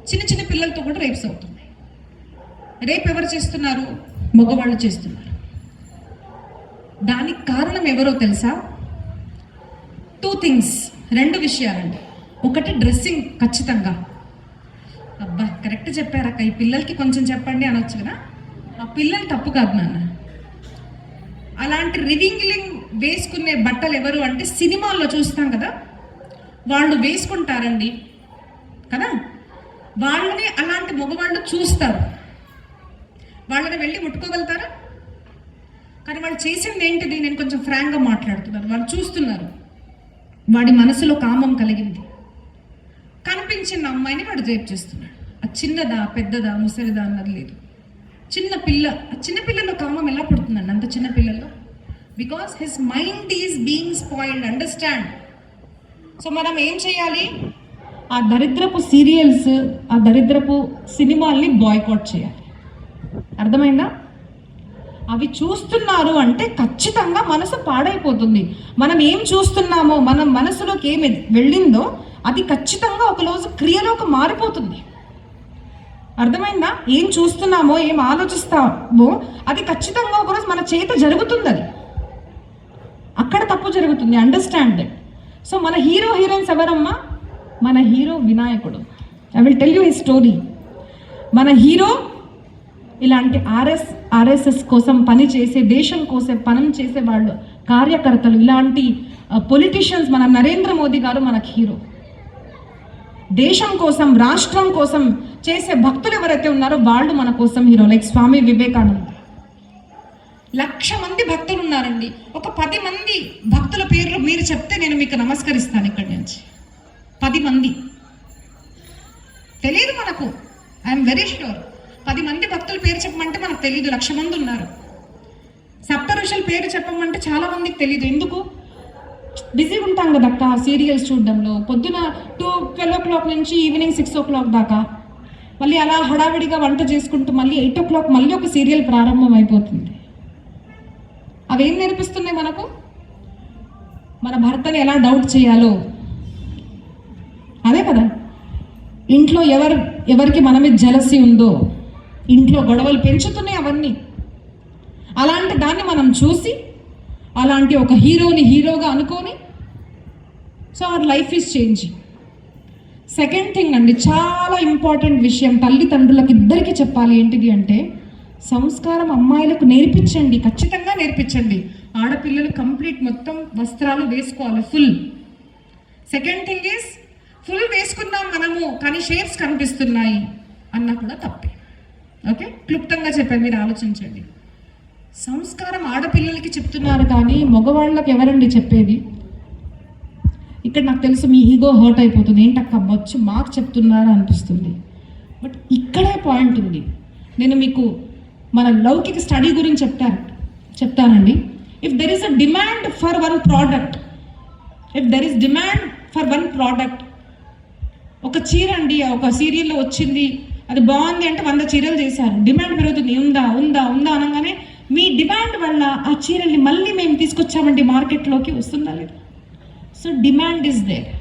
[SPEAKER 1] చిన్న పిల్లలతో కూడా రేప్స్ అవుతున్నాయి. రేప్ ఎవరు చేస్తున్నారు? మగవాళ్ళు చేస్తున్నారు. దానికి కారణం ఎవరో తెలుసా? 2 things, 2 విషయాలండి. ఒకటి డ్రెస్సింగ్. ఖచ్చితంగా అబ్బా కరెక్ట్ చెప్పారక్క, ఈ పిల్లలకి కొంచెం చెప్పండి అనొచ్చు కదా. ఆ పిల్లలు తప్పు కాదు నాన్న. అలాంటి రివింగ్లింగ్ వేసుకునే బట్టలు ఎవరు అంటే సినిమాల్లో చూస్తాం కదా, వాళ్ళు వేసుకుంటారండి కదా. వాళ్ళని అలాంటి మగవాళ్ళు చూస్తారు. వాళ్ళని వెళ్ళి ముట్టుకోగలుగుతారా? కానీ వాళ్ళు చేసింది ఏంటిది? నేను కొంచెం ఫ్రాంక్గా మాట్లాడుతున్నాను. వాళ్ళు చూస్తున్నారు, వాడి మనసులో కామం కలిగింది, కనిపించిన అమ్మాయిని వాడు రేప్ చేస్తున్నాడు. అది చిన్నదా పెద్దదా ముసలిదా అన్నది లేదు. చిన్నపిల్లల్లో కామం ఎలా పుడుతుందండి అంత చిన్న పిల్లల్లో? Because his mind is being spoiled. Understand? So మనం ఏం చేయాలి? ఆ దరిద్రపు సీరియల్స్, ఆ దరిద్రపు సినిమాల్ని బాయ్కాట్ చేయాలి. అర్థమైందా? అవి చూస్తున్నారు అంటే ఖచ్చితంగా మనసు పాడైపోతుంది. మనం ఏం చూస్తున్నామో, మన మనసులోకి ఏమి వెళ్ళిందో అది ఖచ్చితంగా ఒకరోజు క్రియలోకి మారిపోతుంది. అర్థమైందా? ఏం చూస్తున్నామో, ఏం ఆలోచిస్తామో అది ఖచ్చితంగా ఒకరోజు మన చేత జరుగుతుంది. అది అక్కడ తప్పు జరుగుతుంది. Understand that. సో మన హీరోయిన్స్ ఎవరమ్మా? మన హీరో వినాయకుడు. I will tell you his story. మన హీరో ఇలాంటి ఆర్ఎస్ఎస్ కోసం పనిచేసే, దేశం కోసం పని చేసే వాళ్ళు, కార్యకర్తలు, ఇలాంటి పొలిటీషియన్స్, మన నరేంద్ర మోదీ గారు మనకు హీరో. దేశం కోసం, రాష్ట్రం కోసం చేసే భక్తులు ఎవరైతే ఉన్నారో వాళ్ళు మన కోసం హీరో. లైక్ స్వామి వివేకానంద. 1,00,000 మంది భక్తులు ఉన్నారండి. ఒక 10 మంది భక్తుల పేర్లు మీరు చెప్తే నేను మీకు నమస్కరిస్తాను ఇక్కడి నుంచి. 10 మంది తెలియదు మనకు. I'm very sure. 10 మంది భక్తుల పేరు చెప్పమంటే మనకు తెలియదు. 1,00,000 మంది ఉన్నారు. సప్త ఋషుల పేరు చెప్పమంటే చాలా మందికి తెలియదు. ఎందుకు? బిజీగా ఉంటాం కదా అక్క సీరియల్స్ చూడడంలో. పొద్దున 12 o'clock నుంచి ఈవినింగ్ 6 o'clock దాకా, మళ్ళీ అలా హడావిడిగా వంట చేసుకుంటూ మళ్ళీ 8 o'clock మళ్ళీ ఒక సీరియల్ ప్రారంభం అయిపోతుంది. అవేం నేర్పిస్తున్నాయి మనకు? మన భర్తని ఎలా డౌట్ చేయాలో. అదే కదా. ఇంట్లో ఎవరికి మన మీద జలసీ ఉందో, ఇంట్లో గొడవలు పెంచుతున్నాయి అవన్నీ. అలాంటి దాన్ని మనం చూసి, అలాంటి ఒక హీరోగా అనుకొని, so our life is changing. Second thing అండి, చాలా ఇంపార్టెంట్ విషయం తల్లిదండ్రులకు ఇద్దరికి చెప్పాలి. ఏంటిది అంటే, సంస్కారం అమ్మాయిలకు నేర్పించండి. ఖచ్చితంగా నేర్పించండి. ఆడపిల్లలు కంప్లీట్ మొత్తం వస్త్రాలు వేసుకోవాలి full. Second thing is, full వేసుకున్నాం మనము కానీ షేప్స్ కనిపిస్తున్నాయి అన్నా కూడా తప్పే. ఓకే, క్లుప్తంగా చెప్పాను, మీరు ఆలోచించండి. సంస్కారం ఆడపిల్లలకి చెప్తున్నారు కానీ మగవాళ్ళకి ఎవరండి చెప్పేది? ఇక్కడ నాకు తెలుసు మీ ఈగో హర్ట్ అయిపోతుంది. ఏంటక్క బొచ్చు మాకు చెప్తున్నారా అనిపిస్తుంది. బట్ ఇక్కడే పాయింట్ ఉంది. నేను మీకు మన లౌకిక స్టడీ గురించి చెప్తానండి. If there is a demand for one product, ఒక చీర అండి ఒక సీరియల్లో వచ్చింది, అది బాగుంది అంటే 100 చీరలు చేశారు. డిమాండ్ పెరుగుతుంది. ఉందా ఉందా ఉందా అనగానే మీ డిమాండ్ వల్ల ఆ చీరల్ని మళ్ళీ మేము తీసుకొచ్చామండి మార్కెట్లోకి, వస్తుందా లేదు? So demand is there.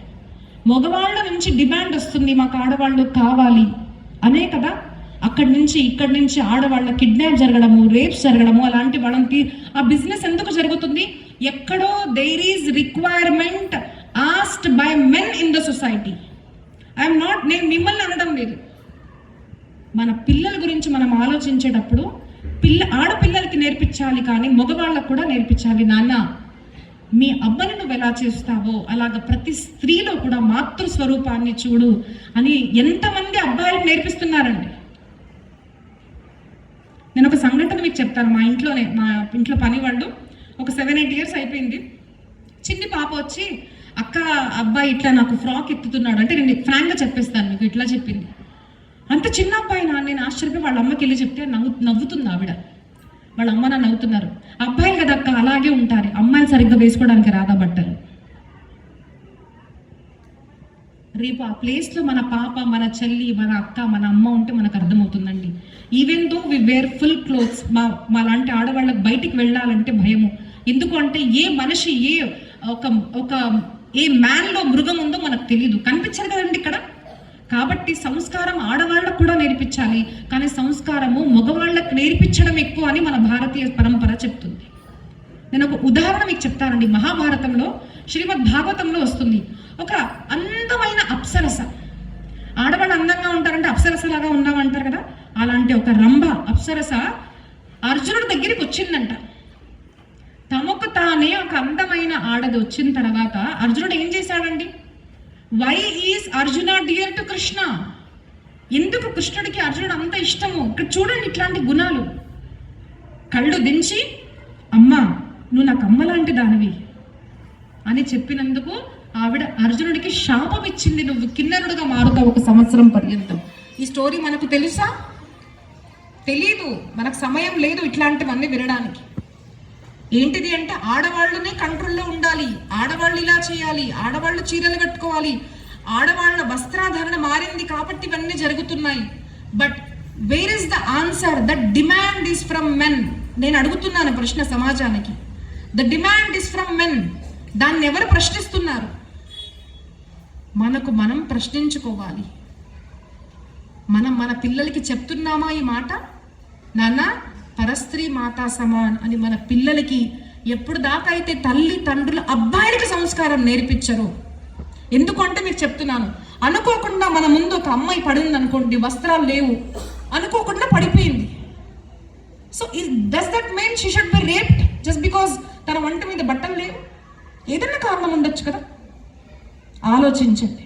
[SPEAKER 1] మగవాళ్ళ నుంచి డిమాండ్ వస్తుంది, మాకు ఆడవాళ్ళు కావాలి అనే కదా. ఇక్కడి నుంచి ఆడవాళ్ళ కిడ్నాప్ జరగడము, రేప్స్ జరగడము, అలాంటి వాళ్ళకి ఆ బిజినెస్ ఎందుకు జరుగుతుంది? ఎక్కడో there is requirement asked by men in the society. నేను మిమ్మల్ని అనడం లేదు. మన పిల్లల గురించి మనం ఆలోచించేటప్పుడు ఆడపిల్లలకి నేర్పించాలి, కానీ మగవాళ్ళకు కూడా నేర్పించాలి. నాన్న, మీ అమ్మని నువ్వు ఎలా చేస్తావో అలాగ ప్రతి స్త్రీలో కూడా మాతృస్వరూపాన్ని చూడు అని ఎంతమంది అబ్బాయిలకు నేర్పిస్తున్నారండి. నేను ఒక సంఘటన మీకు చెప్తాను. మా ఇంట్లో పని వాళ్ళు ఒక 7-8 ఇయర్స్ అయిపోయింది. చిన్ని పాప వచ్చి, అక్క అబ్బాయి ఇట్లా నాకు ఫ్రాక్ ఎత్తుతున్నాడు అంటే, నేను ఫ్రాంక్గా చెప్పేస్తాను మీకు, ఇట్లా చెప్పింది. అంత చిన్న అబ్బాయి నేను ఆశ్చర్యపోయి వాళ్ళ అమ్మకి వెళ్ళి చెప్తే నవ్వుతుంది ఆవిడ. వాళ్ళ అమ్మ నవ్వుతున్నారు. అబ్బాయిలు కదా అక్క అలాగే ఉంటారు, అమ్మాయిలు సరిగ్గా వేసుకోవడానికి రాదా బట్టలు. రేపు ఆ ప్లేస్లో మన పాప, మన చెల్లి, మన అక్క, మన అమ్మ ఉంటే మనకు అర్థమవుతుందండి. ఈవెన్ దో వి వేర్ ఫుల్ క్లోత్స్, మా లాంటి ఆడవాళ్ళకి బయటికి వెళ్ళాలంటే భయము. ఎందుకు అంటే ఏ మనిషి, ఏ మ్యాన్లో మృగం ఉందో మనకు తెలియదు, కనిపించదు కదండి ఇక్కడ. కాబట్టి సంస్కారం ఆడవాళ్ళకు కూడా నేర్పించాలి, కానీ సంస్కారము మగవాళ్ళకు నేర్పించడం ఎక్కువ అని మన భారతీయ పరంపర చెప్తుంది. నేను ఒక ఉదాహరణ మీకు చెప్తానండి. మహాభారతంలో, శ్రీమద్ భాగవతంలో వస్తుంది ఒక అందమైన అప్సరస. ఆడవాళ్ళు అందంగా ఉంటారంటే అప్సరసలాగా ఉన్నామంటారు కదా, అలాంటి ఒక రంభ అప్సరస అర్జునుడి దగ్గరికి వచ్చిందంట. తమకు తానే ఒక అందమైన ఆడది వచ్చిన తర్వాత అర్జునుడు ఏం చేశాడండి? Why is Arjuna dear to Krishna? ఎందుకు కృష్ణుడికి అర్జునుడు అంత ఇష్టము? ఇక్కడ చూడండి ఇట్లాంటి గుణాలు. కళ్ళు దించి, అమ్మా నువ్వు నాకు అమ్మ లాంటి దానివి అని చెప్పినందుకు ఆవిడ అర్జునుడికి శాపం ఇచ్చింది, నువ్వు కిన్నరుడుగా మారుతావు 1 సంవత్సరం పర్యంతం. ఈ స్టోరీ మనకు తెలుసా? తెలీదు, మనకు సమయం లేదు ఇట్లాంటివన్నీ వినడానికి. ఏంటిది అంటే ఆడవాళ్ళనే కంట్రోల్లో ఉండాలి, ఆడవాళ్ళు ఇలా చేయాలి, ఆడవాళ్ళు చీరలు కట్టుకోవాలి, ఆడవాళ్ళ వస్త్రాధరణ మారింది కాబట్టి ఇవన్నీ జరుగుతున్నాయి. But where is the answer? The demand is from men. నేను అడుగుతున్నాను ప్రశ్న సమాజానికి. The demand is from men. దాన్ని ఎవరు ప్రశ్నిస్తున్నారు? మనం ప్రశ్నించుకోవాలి. మన పిల్లలకి చెప్తున్నామా ఈ మాట? నాన్న పరస్త్రీ మాతా సమాన్ అని మన పిల్లలకి ఎప్పుడు దాకా అయితే తల్లి తండ్రులు అబ్బాయిలకి సంస్కారం నేర్పించరు. ఎందుకంటే మీకు చెప్తున్నాను, అనుకోకుండా మన ముందు ఒక అమ్మాయి పడింది అనుకోండి, వస్త్రాలు లేవు, అనుకోకుండా పడిపోయింది. So does that mean she should be raped just because తన వంట మీద బట్టలు లేవు? ఏదైనా కారణం ఉండొచ్చు కదా, ఆలోచించండి.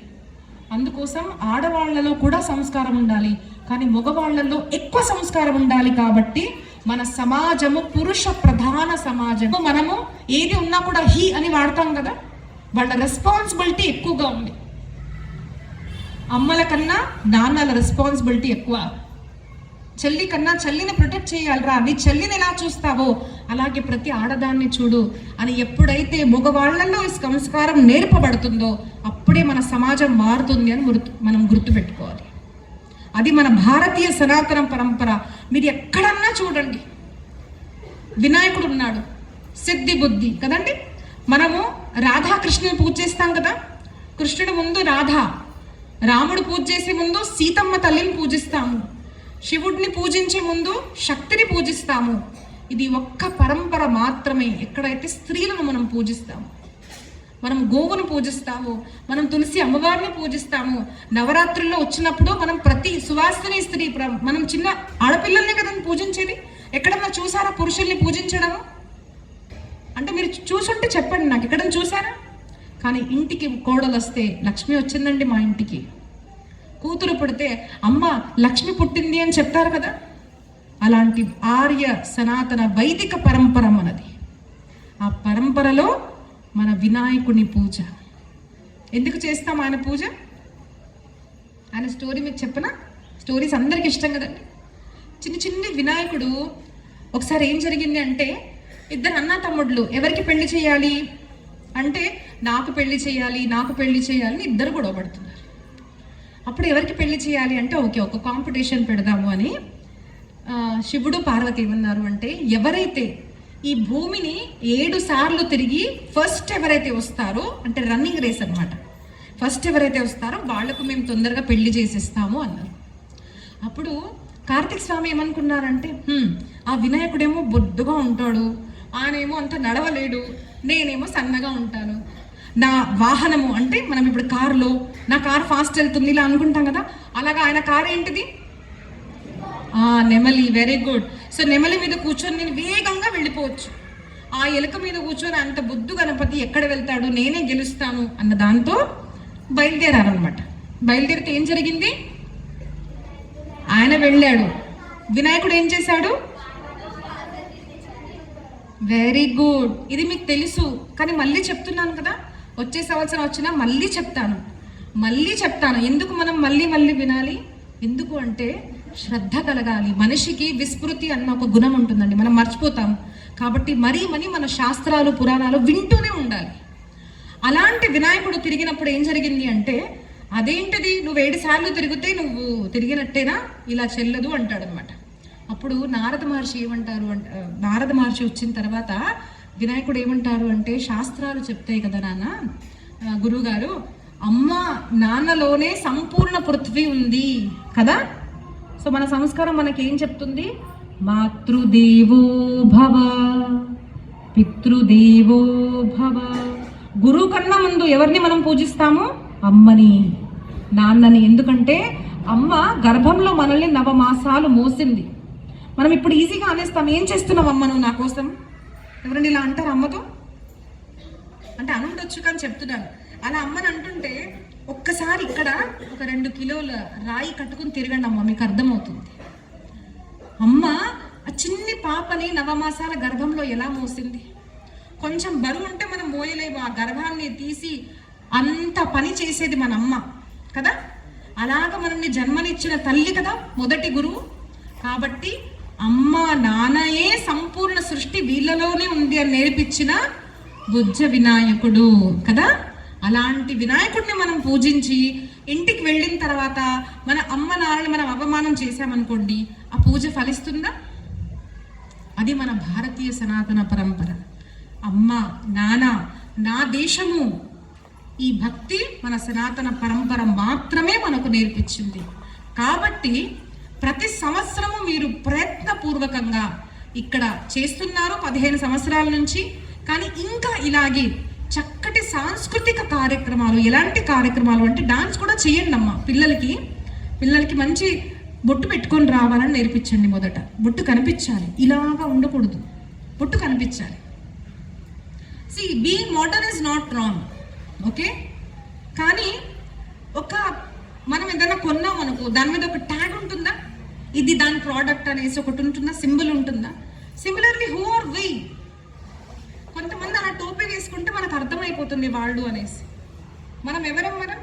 [SPEAKER 1] అందుకోసం ఆడవాళ్లలో కూడా సంస్కారం ఉండాలి, కానీ మగవాళ్లలో ఎక్కువ సంస్కారం ఉండాలి. కాబట్టి మన సమాజము పురుష ప్రధాన సమాజము. మనము ఏది ఉన్నా కూడా హీ అని వాడతాం కదా, వాళ్ళ రెస్పాన్సిబిలిటీ ఎక్కువగా ఉంది. అమ్మల కన్నా నాన్నల రెస్పాన్సిబిలిటీ ఎక్కువ. చెల్లి కన్నా చెల్లిని ప్రొటెక్ట్ చేయాలరా, నీ చెల్లిని ఎలా చూస్తావో అలాగే ప్రతి ఆడదాన్ని చూడు అని ఎప్పుడైతే మగవాళ్లలో ఈ సంస్కారం నేర్పబడుతుందో అప్పుడే మన సమాజం మారుతుంది అని మనం గుర్తుపెట్టుకోవాలి. అది మన భారతీయ సనాతన పరంపర. మీరు ఎక్కడన్నా చూడండి, వినాయకుడు ఉన్నాడు, సిద్ధి బుద్ధి కదండి. మనము రాధాకృష్ణుని పూజ చేస్తాం కదా, కృష్ణుడి ముందు రాధా, రాముడు పూజ చేసే ముందు సీతమ్మ తల్లిని పూజిస్తాము, శివుడిని పూజించే ముందు శక్తిని పూజిస్తాము. ఇది ఒక్క పరంపర మాత్రమే. ఎక్కడైతే స్త్రీలను మనం పూజిస్తాము, మనం గోవును పూజిస్తాము, మనం తులసి అమ్మవారిని పూజిస్తాము. నవరాత్రుల్లో వచ్చినప్పుడు మనం ప్రతి సువాసిని స్త్రీ, మనం చిన్న ఆడపిల్లల్ని కదా పూజించేది. ఎక్కడన్నా చూసారా పురుషుల్ని పూజించడము? అంటే మీరు చూసుంటే చెప్పండి నాకు, ఎక్కడన్నా చూసారా? కానీ ఇంటికి కోడలు వస్తే లక్ష్మి వచ్చిందండి మా ఇంటికి, కూతురు పుడితే అమ్మ లక్ష్మి పుట్టింది అని చెప్తారు కదా. అలాంటి ఆర్య సనాతన వైదిక పరంపర మనది. ఆ పరంపరలో మన వినాయకుని పూజ ఎందుకు చేస్తాం? ఆయన పూజ, ఆయన స్టోరీ మీకు చెప్పనా? స్టోరీస్ అందరికి ఇష్టం కదండి. చిన్ని వినాయకుడు ఒకసారి ఏం జరిగింది అంటే, 2 అన్నా తమ్ముళ్ళు ఎవరికి పెళ్లి చేయాలి అంటే, నాకు పెళ్లి చేయాలి అని ఇద్దరు గొడవ పడుతున్నారు. అప్పుడు ఎవరికి పెళ్లి చేయాలి అంటే, ఓకే ఒక కాంపిటీషన్ పెడదాము అని
[SPEAKER 2] శివుడు పార్వతి ఏమన్నారు అంటే, ఎవరైతే ఈ భూమిని 7 సార్లు తిరిగి ఫస్ట్ ఎవరైతే వస్తారో, అంటే రన్నింగ్ రేస్ అనమాట, ఫస్ట్ ఎవరైతే వస్తారో వాళ్లకు మేము తొందరగా పెళ్లి చేసేస్తాము అన్నారు. అప్పుడు కార్తీక స్వామి ఏమనుకున్నారంటే, ఆ వినాయకుడేమో బొద్దుగా ఉంటాడు, ఆయనేమో అంత నడవలేడు, నేనేమో సన్నగా ఉంటాను, నా వాహనము అంటే మనం ఇప్పుడు కారులో నా కారు ఫాస్ట్ వెళ్తుంది ఇలా అనుకుంటాం కదా, అలాగా ఆయన కారు ఏంటిది? నెమలి. Very good. సో నెమలి మీద కూర్చొని నేను వేగంగా వెళ్ళిపోవచ్చు. ఆ ఎలుక మీద కూర్చొని అంత బుద్ధు గణపతి ఎక్కడ వెళ్తాడు, నేనే గెలుస్తాను అన్న దాంతో బయలుదేరారనమాట. బయలుదేరితే ఏం జరిగింది? ఆయన వెళ్ళాడు, వినాయకుడు ఏం చేశాడు? Very good. ఇది మీకు తెలుసు, కానీ మళ్ళీ చెప్తున్నాను కదా, వచ్చే సంవత్సరం వచ్చినా మళ్ళీ చెప్తాను. ఎందుకు మనం మళ్ళీ వినాలి? ఎందుకు అంటే శ్రద్ధ కలగాలి. మనిషికి విస్మృతి అన్న ఒక గుణం ఉంటుందండి, మనం మర్చిపోతాం. కాబట్టి మరీ మన శాస్త్రాలు పురాణాలు వింటూనే ఉండాలి. అలాంటి వినాయకుడు తిరిగినప్పుడు ఏం జరిగింది అంటే, అదేంటిది నువ్వు 7 సార్లు తిరిగితే నువ్వు తిరిగినట్టేనా, ఇలా చెల్లదు అంటాడనమాట. అప్పుడు నారద మహర్షి వచ్చిన తర్వాత వినాయకుడు ఏమంటారు అంటే, శాస్త్రాలు చెప్తాయి కదా నాన్న, గురువుగారు, అమ్మ నాన్నలోనే సంపూర్ణ పృథ్వీ ఉంది కదా. సో మన సంస్కారం మనకేం చెప్తుంది? మాతృదేవో భవ, పితృదేవో భవ. గురువు కన్నా ముందు ఎవరిని మనం పూజిస్తాము? అమ్మని, నాన్నని. ఎందుకంటే అమ్మ గర్భంలో మనల్ని 9 మాసాలు మోసింది. మనం ఇప్పుడు ఈజీగా అనేస్తాం, ఏం చేస్తున్నావు అమ్మ నువ్వు నా కోసం? ఎవరైనా ఇలా అంటారు అమ్మతో? అంటే అనుండొచ్చు, కానీ చెప్తున్నాను. అలా అమ్మని అంటుంటే ఒక్కసారి ఇక్కడ ఒక 2 కిలోల రాయి కట్టుకుని తిరగండి అమ్మ, మీకు అర్థమవుతుంది. అమ్మ ఆ చిన్ని పాపని 9 మాసాల గర్భంలో ఎలా మోసింది? కొంచెం బరువు ఉంటే మనం మోయలేము, ఆ గర్భాన్ని తీసి అంత పని చేసేది మన అమ్మ కదా. అలాగ మనల్ని జన్మనిచ్చిన తల్లి కదా మొదటి గురువు. కాబట్టి అమ్మ నాన్నయే సంపూర్ణ సృష్టి వీళ్ళలోనే ఉంది అని నేర్పించిన బుజ్జ వినాయకుడు కదా. అలాంటి వినాయకుడిని మనం పూజించి ఇంటికి వెళ్ళిన తర్వాత మన అమ్మ నాన్నని మనం అవమానం చేశామనుకోండి, ఆ పూజ ఫలిస్తుందా? అది మన భారతీయ సనాతన పరంపర. అమ్మ నాన్న నా దేశము, ఈ భక్తి మన సనాతన పరంపర మాత్రమే మనకు నేర్పించింది. కాబట్టి ప్రతి సంవత్సరము మీరు ప్రయత్నపూర్వకంగా ఇక్కడ చేస్తున్నారు 15 సంవత్సరాల నుంచి. కానీ ఇంకా ఇలాగే చక్కటి సాంస్కృతిక కార్యక్రమాలు, ఎలాంటి కార్యక్రమాలు అంటే డాన్స్ కూడా చేయండి అమ్మ. పిల్లలకి మంచి బొట్టు పెట్టుకొని రావాలని నేర్పించండి. మొదట బొట్టు కనిపించాలి, ఇలాగా ఉండకూడదు, బొట్టు కనిపించాలి. Being modern is not wrong, okay. కానీ మనం ఏదైనా కొన్నాం అనుకో, దాని మీద ఒక ట్యాగ్ ఉంటుందా? ఇది దాని ప్రోడక్ట్ అనేసి ఒకటి ఉంటుందా? సింబల్ ఉంటుందా? Similarly who are we? కొంతమంది ఆ టోపీ వేసుకుంటే మనకు అర్థమైపోతుంది వాళ్ళు అనేసి. మనం ఎవరం? మనం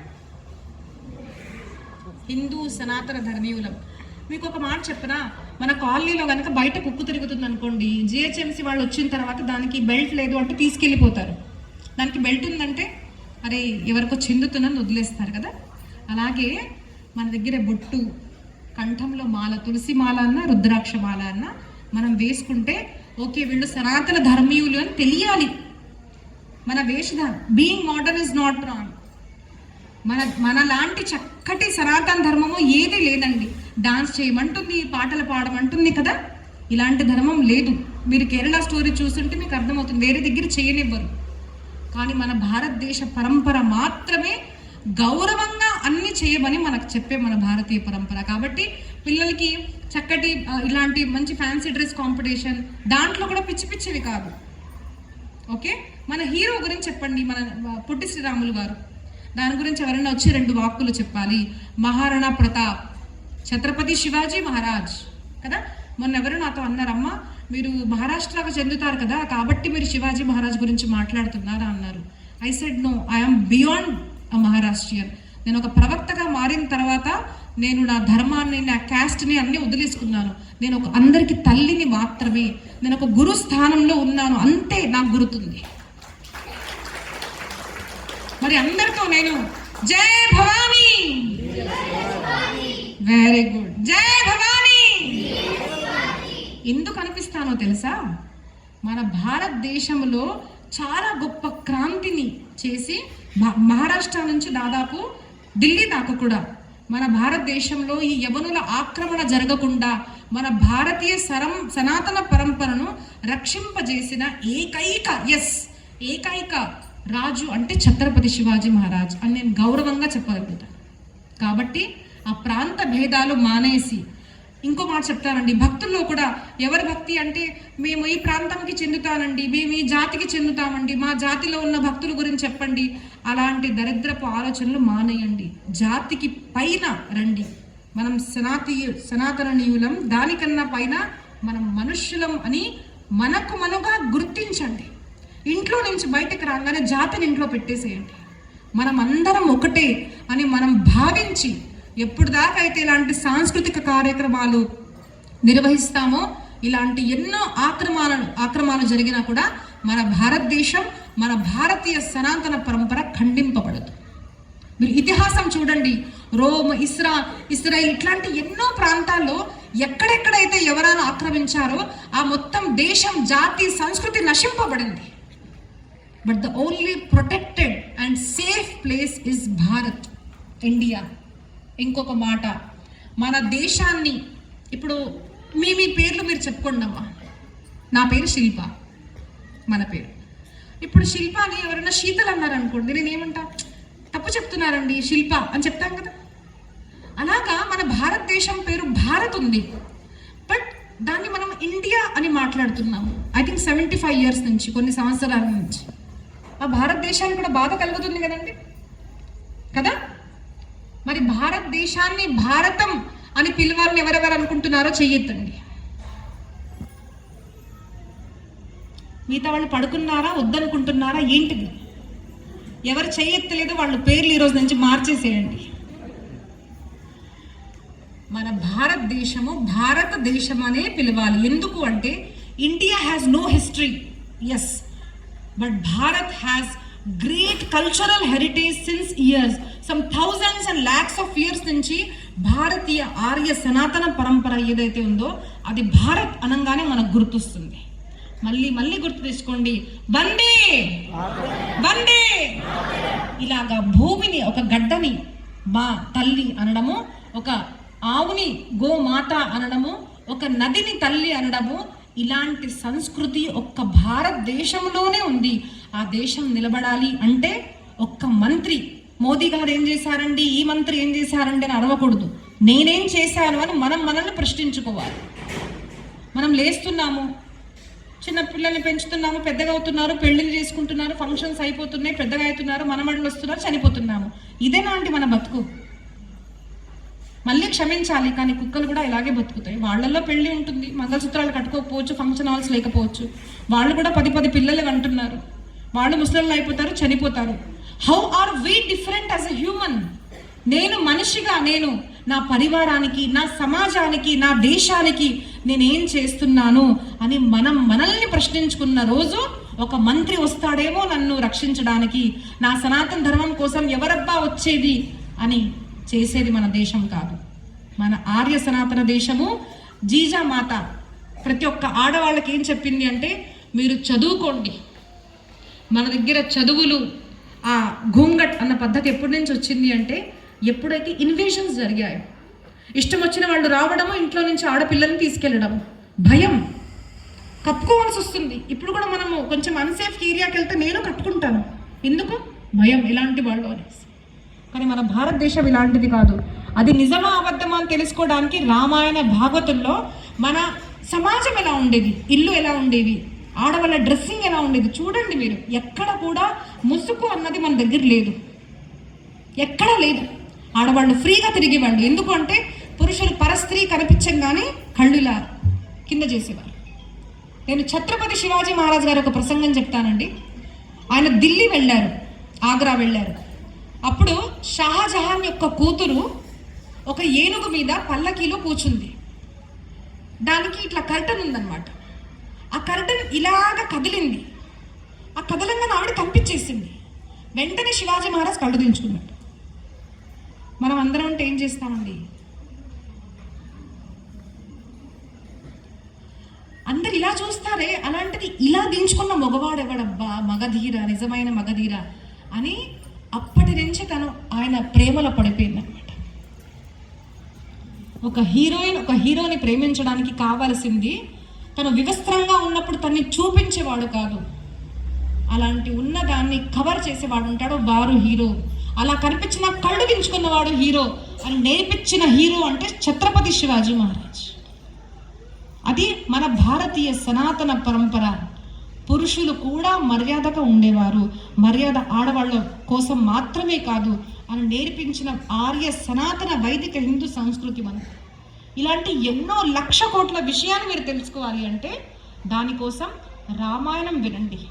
[SPEAKER 2] హిందూ సనాతన ధర్మీయులం. మీకు ఒక మాట చెప్పనా, మన కాలనీలో కనుక బయట కుక్కు తిరుగుతుంది అనుకోండి, జిహెచ్ఎంసీ వాళ్ళు వచ్చిన తర్వాత దానికి బెల్ట్ లేదు అంటే తీసుకెళ్ళిపోతారు. దానికి బెల్ట్ ఉందంటే అరే ఎవరికో చెందుతుందని వదిలేస్తారు కదా. అలాగే మన దగ్గర బొట్టు, కంఠంలో మాల, తులసి మాల అన్న రుద్రాక్ష మాల అన్న మనం వేసుకుంటే ఓకే వీళ్ళు సనాతన ధర్మీయులు అని తెలియాలి. మన వేషధారణ, being modern is not wrong. మన లాంటి చక్కటి సనాతన ధర్మము ఏది లేదండి. డాన్స్ చేయమంటుంది, పాటలు పాడమంటుంది కదా, ఇలాంటి ధర్మం లేదు. మీరు కేరళ స్టోరీ చూస్తుంటే మీకు అర్థమవుతుంది, వేరే దగ్గర చేయనివ్వరు. కానీ మన భారతదేశ పరంపర మాత్రమే గౌరవంగా అన్ని చేయమని మనకు చెప్పే మన భారతీయ పరంపర. కాబట్టి పిల్లలకి చక్కటి ఇలాంటి మంచి ఫ్యాన్సీ డ్రెస్ కాంపిటీషన్, దాంట్లో కూడా పిచ్చి పిచ్చివి కాదు, ఓకే. మన హీరో గురించి చెప్పండి, మన పొట్టి శ్రీరాములు గారు. దాని గురించి ఎవరైనా వచ్చి 2 వాక్కులు చెప్పాలి. మహారాణా ప్రతాప్, ఛత్రపతి శివాజీ మహారాజ్ కదా. మొన్న ఎవరు నాతో అన్నారమ్మా, మీరు మహారాష్ట్రకు చెందుతారు కదా, కాబట్టి మీరు శివాజీ మహారాజ్ గురించి మాట్లాడుతున్నారా అన్నారు. I said no, I'm beyond a Maharashtrian. నేను ఒక ప్రవక్తగా మారిన తర్వాత నేను నా ధర్మాన్ని, నా క్యాస్ట్ని అన్ని వదిలేసుకున్నాను. నేను అందరికి తల్లిని మాత్రమే, నేను ఒక గురు స్థానంలో ఉన్నాను అంతే నాకు గుర్తుంది. మరి అందరితో నేను జై భవానీ, వెరీ గుడ్, జై భవానీ. ఎందుకు అనిపిస్తానో తెలుసా? మన భారతదేశంలో చాలా గొప్ప క్రాంతిని చేసి మహారాష్ట్ర నుంచి దాదాపు ఢిల్లీ దాకా కూడా మన భారతదేశంలో ఈ యవనుల ఆక్రమణ జరగకుండా మన భారతీయ సనాతన పరంపరను రక్షింపజేసిన ఏకైక రాజు అంటే ఛత్రపతి శివాజీ మహారాజ్ అని నేను గౌరవంగా చెప్పగలుగుతాను. కాబట్టి ఆ ప్రాంత భేదాలు మానేసి, ఇంకో మాట చెప్తానండి, భక్తుల్లో కూడా ఎవరి భక్తి అంటే మేము ఈ ప్రాంతంకి చెందుతానండి, మేము ఈ జాతికి చెందుతామండి, మా జాతిలో ఉన్న భక్తుల గురించి చెప్పండి, అలాంటి దరిద్రపు ఆలోచనలు మానేయండి. జాతికి పైన రండి. మనం సనాతనీయులం, దానికన్నా పైన మనం మనుష్యులం అని మనకుగా గుర్తించండి. ఇంట్లో నుంచి బయటకు రాగానే జాతిని ఇంట్లో పెట్టేసేయండి. మనం అందరం ఒకటే అని మనం భావించి ఎప్పుడు దాకా అయితే ఇలాంటి సాంస్కృతిక కార్యక్రమాలు నిర్వహిస్తామో, ఇలాంటి ఎన్నో ఆక్రమాలు జరిగినా కూడా మన భారతదేశం, మన భారతీయ సనాతన పరంపర ఖండింపబడదు. మీరు ఇతిహాసం చూడండి, రోమ్, ఇస్రాయిల్ ఇట్లాంటి ఎన్నో ప్రాంతాల్లో ఎక్కడెక్కడైతే ఎవరైనా ఆక్రమించారో ఆ మొత్తం దేశం, జాతి, సంస్కృతి నశింపబడింది. But the only protected and safe place is Bharat, India. ఇంకొక మాట, మన దేశాన్ని ఇప్పుడు మీ పేర్లు మీరు చెప్పుకోండి అమ్మా. నా పేరు శిల్ప, మన పేరు. ఇప్పుడు శిల్ప అని ఎవరైనా శీతల్ అన్నారు అనుకోండి, నేనేమంటా, తప్పు చెప్తున్నారండి శిల్ప అని చెప్తాం కదా. అలాగా మన భారతదేశం పేరు భారత్ ఉంది, బట్ దాన్ని మనం ఇండియా అని మాట్లాడుతున్నాము. ఐ థింక్ 75 years నుంచి, కొన్ని సంవత్సరాల నుంచి. ఆ భారతదేశానికి కూడా బాధ కలుగుతుంది కదండి, కదా. మరి భారతదేశాన్ని భారతం అని పిలవాలని ఎవరెవరు అనుకుంటున్నారో చెయ్యొద్దండి. మిగతా వాళ్ళు పడుకున్నారా, వద్దనుకుంటున్నారా, ఏంటిది? ఎవరు చెయ్యెత్తలేదు వాళ్ళ పేర్లు ఈరోజు నుంచి మార్చేసేయండి. మన భారతదేశం అనే పిలవాలి. ఎందుకు అంటే India has no history, yes, but Bharat has great cultural heritage since years, some thousands and lakhs of years నుంచి భారతీయ ఆర్య సనాతన పరంపర ఏదైతే ఉందో అది భారత్ అనగానే మనకు గుర్తొస్తుంది. మళ్ళీ గుర్తు తెచ్చుకోండి, వందే వందే. ఇలాగా భూమిని, ఒక గడ్డని మా తల్లి అనడము, ఒక ఆవుని గోమాత అనడము, ఒక నదిని తల్లి అనడము, ఇలాంటి సంస్కృతి ఒక్క భారతదేశంలోనే ఉంది. ఆ దేశం నిలబడాలి అంటే ఒక్క మంత్రి, మోదీ గారు ఏం చేశారండి, ఈ మంత్రి ఏం చేశారండి అని అడగకూడదు. నేనేం చేశాను అని మనల్ని ప్రశ్నించుకోవాలి. మనం లేస్తున్నాము, చిన్న పిల్లల్ని పెంచుతున్నాము, పెద్దగా అవుతున్నారు, పెళ్లిళ్ళు చేసుకుంటున్నారు, ఫంక్షన్స్ అయిపోతున్నాయి, పెద్దగా అవుతున్నారు, మనమడులు వస్తున్నారు, చనిపోతున్నాము. ఇదేనాంటి మన బతుకు? మళ్ళీ క్షమించాలి, కానీ కుక్కలు కూడా ఇలాగే బతుకుతాయి. వాళ్ళల్లో పెళ్లి ఉంటుంది, మంగళసూత్రాలు కట్టుకోకపోవచ్చు, ఫంక్షన్ హాల్స్ లేకపోవచ్చు, వాళ్ళు కూడా 10 పిల్లలు అంటున్నారు, వాళ్ళు ముసలిళ్ళు అయిపోతారు, చనిపోతారు. How are we different as a human? నేను మనిషిగా, నేను నా పరివారానికి, నా సమాజానికి, నా దేశానికి నేనేం చేస్తున్నాను అని మనల్ని ప్రశ్నించుకున్న రోజు ఒక మంత్రి వస్తాడేమో నన్ను రక్షించడానికి, నా సనాతన ధర్మం కోసం ఎవరబ్బా వచ్చేది అని చేసేది మన దేశం కాదు. మన ఆర్య సనాతన దేశము. జీజామాత ప్రతి ఒక్క ఆడవాళ్ళకి ఏం చెప్పింది అంటే, మీరు చదువుకోండి. మన దగ్గర చదువులు, ఆ ఘూంగట్ అన్న పద్ధతి ఎప్పటి నుంచి వచ్చింది అంటే, ఎప్పుడైతే ఇన్వేషన్స్ జరిగాయో, ఇష్టం వచ్చిన వాళ్ళు రావడము, ఇంట్లో నుంచి ఆడపిల్లల్ని తీసుకెళ్ళడం, భయం, కప్పుకోవాల్సి వస్తుంది. ఇప్పుడు కూడా మనము కొంచెం అన్సేఫ్ ఏరియాకి వెళ్తే నేను కట్టుకుంటాను, ఎందుకు? భయం, ఇలాంటి వాళ్ళు అనేసి. కానీ మన భారతదేశం ఇలాంటిది కాదు. అది నిజమా అబద్ధమా అని తెలుసుకోవడానికి రామాయణ భాగవతంలో మన సమాజం ఎలా ఉండేది, ఇల్లు ఎలా ఉండేది, ఆడవాళ్ళ డ్రెస్సింగ్ ఎలా ఉండేది చూడండి మీరు. ఎక్కడ కూడా ముసుగు అన్నది మన దగ్గర లేదు, ఎక్కడా లేదు. ఆడవాళ్ళు ఫ్రీగా తిరిగేవాళ్ళు. ఎందుకు అంటే పురుషులు పరస్త్రీ కనిపించగానే కళ్ళు ఇలా కింద చేసేవారు. నేను ఛత్రపతి శివాజీ మహారాజ్ గారు ఒక ప్రసంగం చెప్తానండి. ఆయన ఢిల్లీ వెళ్ళారు, ఆగ్రా వెళ్ళారు. అప్పుడు షాజహాన్ యొక్క కూతురు ఒక ఏనుగు మీద పల్లకీలో కూర్చుంది. దానికి ఇట్లా కర్టన్ ఉందన్నమాట. ఆ కర్టన్ ఇలాగ కదిలింది. ఆ కదలంగా ఆవిడ కనిపించేసింది. వెంటనే శివాజీ మహారాజ్ కళ్ళు దించుకున్నాడు. మనం అందరం అంటే ఏం చేస్తామండి? ఇలా చూస్తారే, అలాంటిది ఇలా దించుకున్న మగవాడెవడబ్బా, మగధీర, నిజమైన మగధీర అని అప్పటి నుంచి తను ఆయన ప్రేమలో పడిపోయింది అనమాట. ఒక హీరోయిన్ ఒక హీరోని ప్రేమించడానికి కావాల్సింది తను వివస్త్రంగా ఉన్నప్పుడు తన్ని చూపించేవాడు కాదు, అలాంటి ఉన్నదాన్ని కవర్ చేసేవాడు ఉంటాడు, వారు హీరో. అలా కనిపించిన కళ్ళు దించుకున్నవాడు హీరో అని నేర్పించిన హీరో అంటే ఛత్రపతి శివాజీ మహారాజ్. అది మన భారతీయ సనాతన పరంపర. పురుషులు కూడా మర్యాదగా ఉండేవారు, మర్యాద ఆడవాళ్ళ కోసం మాత్రమే కాదు అని నేర్పించిన ఆర్య సనాతన వైదిక హిందూ సంస్కృతి మనం. ఇలాంటి ఎన్నో లక్ష కోట్ల విషయాలు మీరు తెలుసుకోవాలి అంటే దానికోసం రామాయణం వినండి,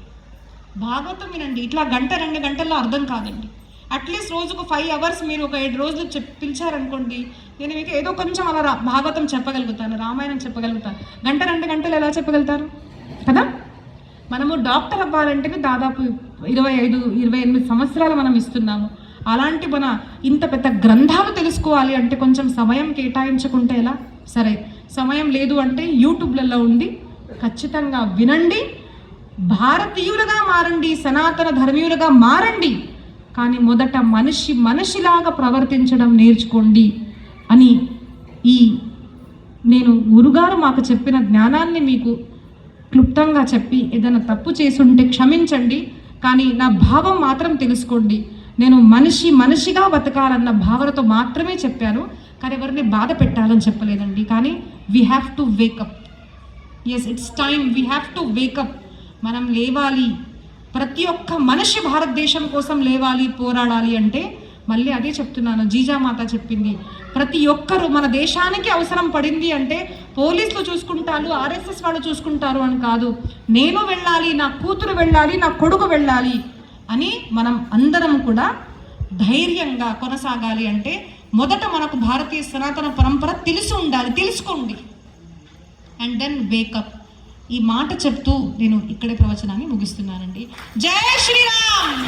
[SPEAKER 2] భాగవతం వినండి. ఇట్లా గంట 2 గంటల్లో అర్థం కాదండి. అట్లీస్ట్ రోజుకు 5 hours మీరు ఒక 7 రోజులు పిలిచారనుకోండి, నేను మీకు ఏదో కొంచెం అలా భాగవతం చెప్పగలుగుతాను, రామాయణం చెప్పగలుగుతాను. గంట 2 గంటలు ఎలా చెప్పగలుగుతారు కదా. మనము డాక్టర్ అవ్వాలంటేనే దాదాపు 25-28 సంవత్సరాలు మనం ఇస్తున్నాము. అలాంటి మన ఇంత పెద్ద గ్రంథాలు తెలుసుకోవాలి అంటే కొంచెం సమయం కేటాయించుకుంటే ఎలా? సరే, సమయం లేదు అంటే యూట్యూబ్లలో ఉండి ఖచ్చితంగా వినండి, భారతీయులుగా మారండి, సనాతన ధర్మీయులుగా మారండి. కానీ మొదట మనిషిలాగా ప్రవర్తించడం నేర్చుకోండి అని నేను గురుగారు మాకు చెప్పిన జ్ఞానాన్ని మీకు క్లుప్తంగా చెప్పి ఏదైనా తప్పు చేసుంటే క్షమించండి, కానీ నా భావం మాత్రం తెలుసుకోండి. నేను మనిషిగా బతకాలన్న భావనతో మాత్రమే చెప్పాను, కానీ ఎవరిని బాధ పెట్టాలని చెప్పలేదండి. కానీ we have to wake up. Yes, it's time, we have to wake up. మనం లేవాలి, ప్రతి ఒక్క మనిషి భారతదేశం కోసం లేవాలి, పోరాడాలి. అంటే మళ్ళీ అదే చెప్తున్నాను, జీజామాత చెప్పింది, ప్రతి ఒక్కరు మన దేశానికి అవసరం పడింది అంటే పోలీసులు చూసుకుంటారు, RSS వాళ్ళు చూసుకుంటారు అని కాదు. నేను వెళ్ళాలి, నా కూతురు వెళ్ళాలి, నా కొడుకు వెళ్ళాలి అని మనం అందరం కూడా ధైర్యంగా కొనసాగాలి. అంటే మొదట మనకు భారతీయ సనాతన పరంపర తెలిసి ఉండాలి, తెలుసుకోండి. And then wake up. ఈ మాట చెప్తూ నేను ఇక్కడే ప్రవచనాన్ని ముగిస్తున్నానండి. జై శ్రీరామ్.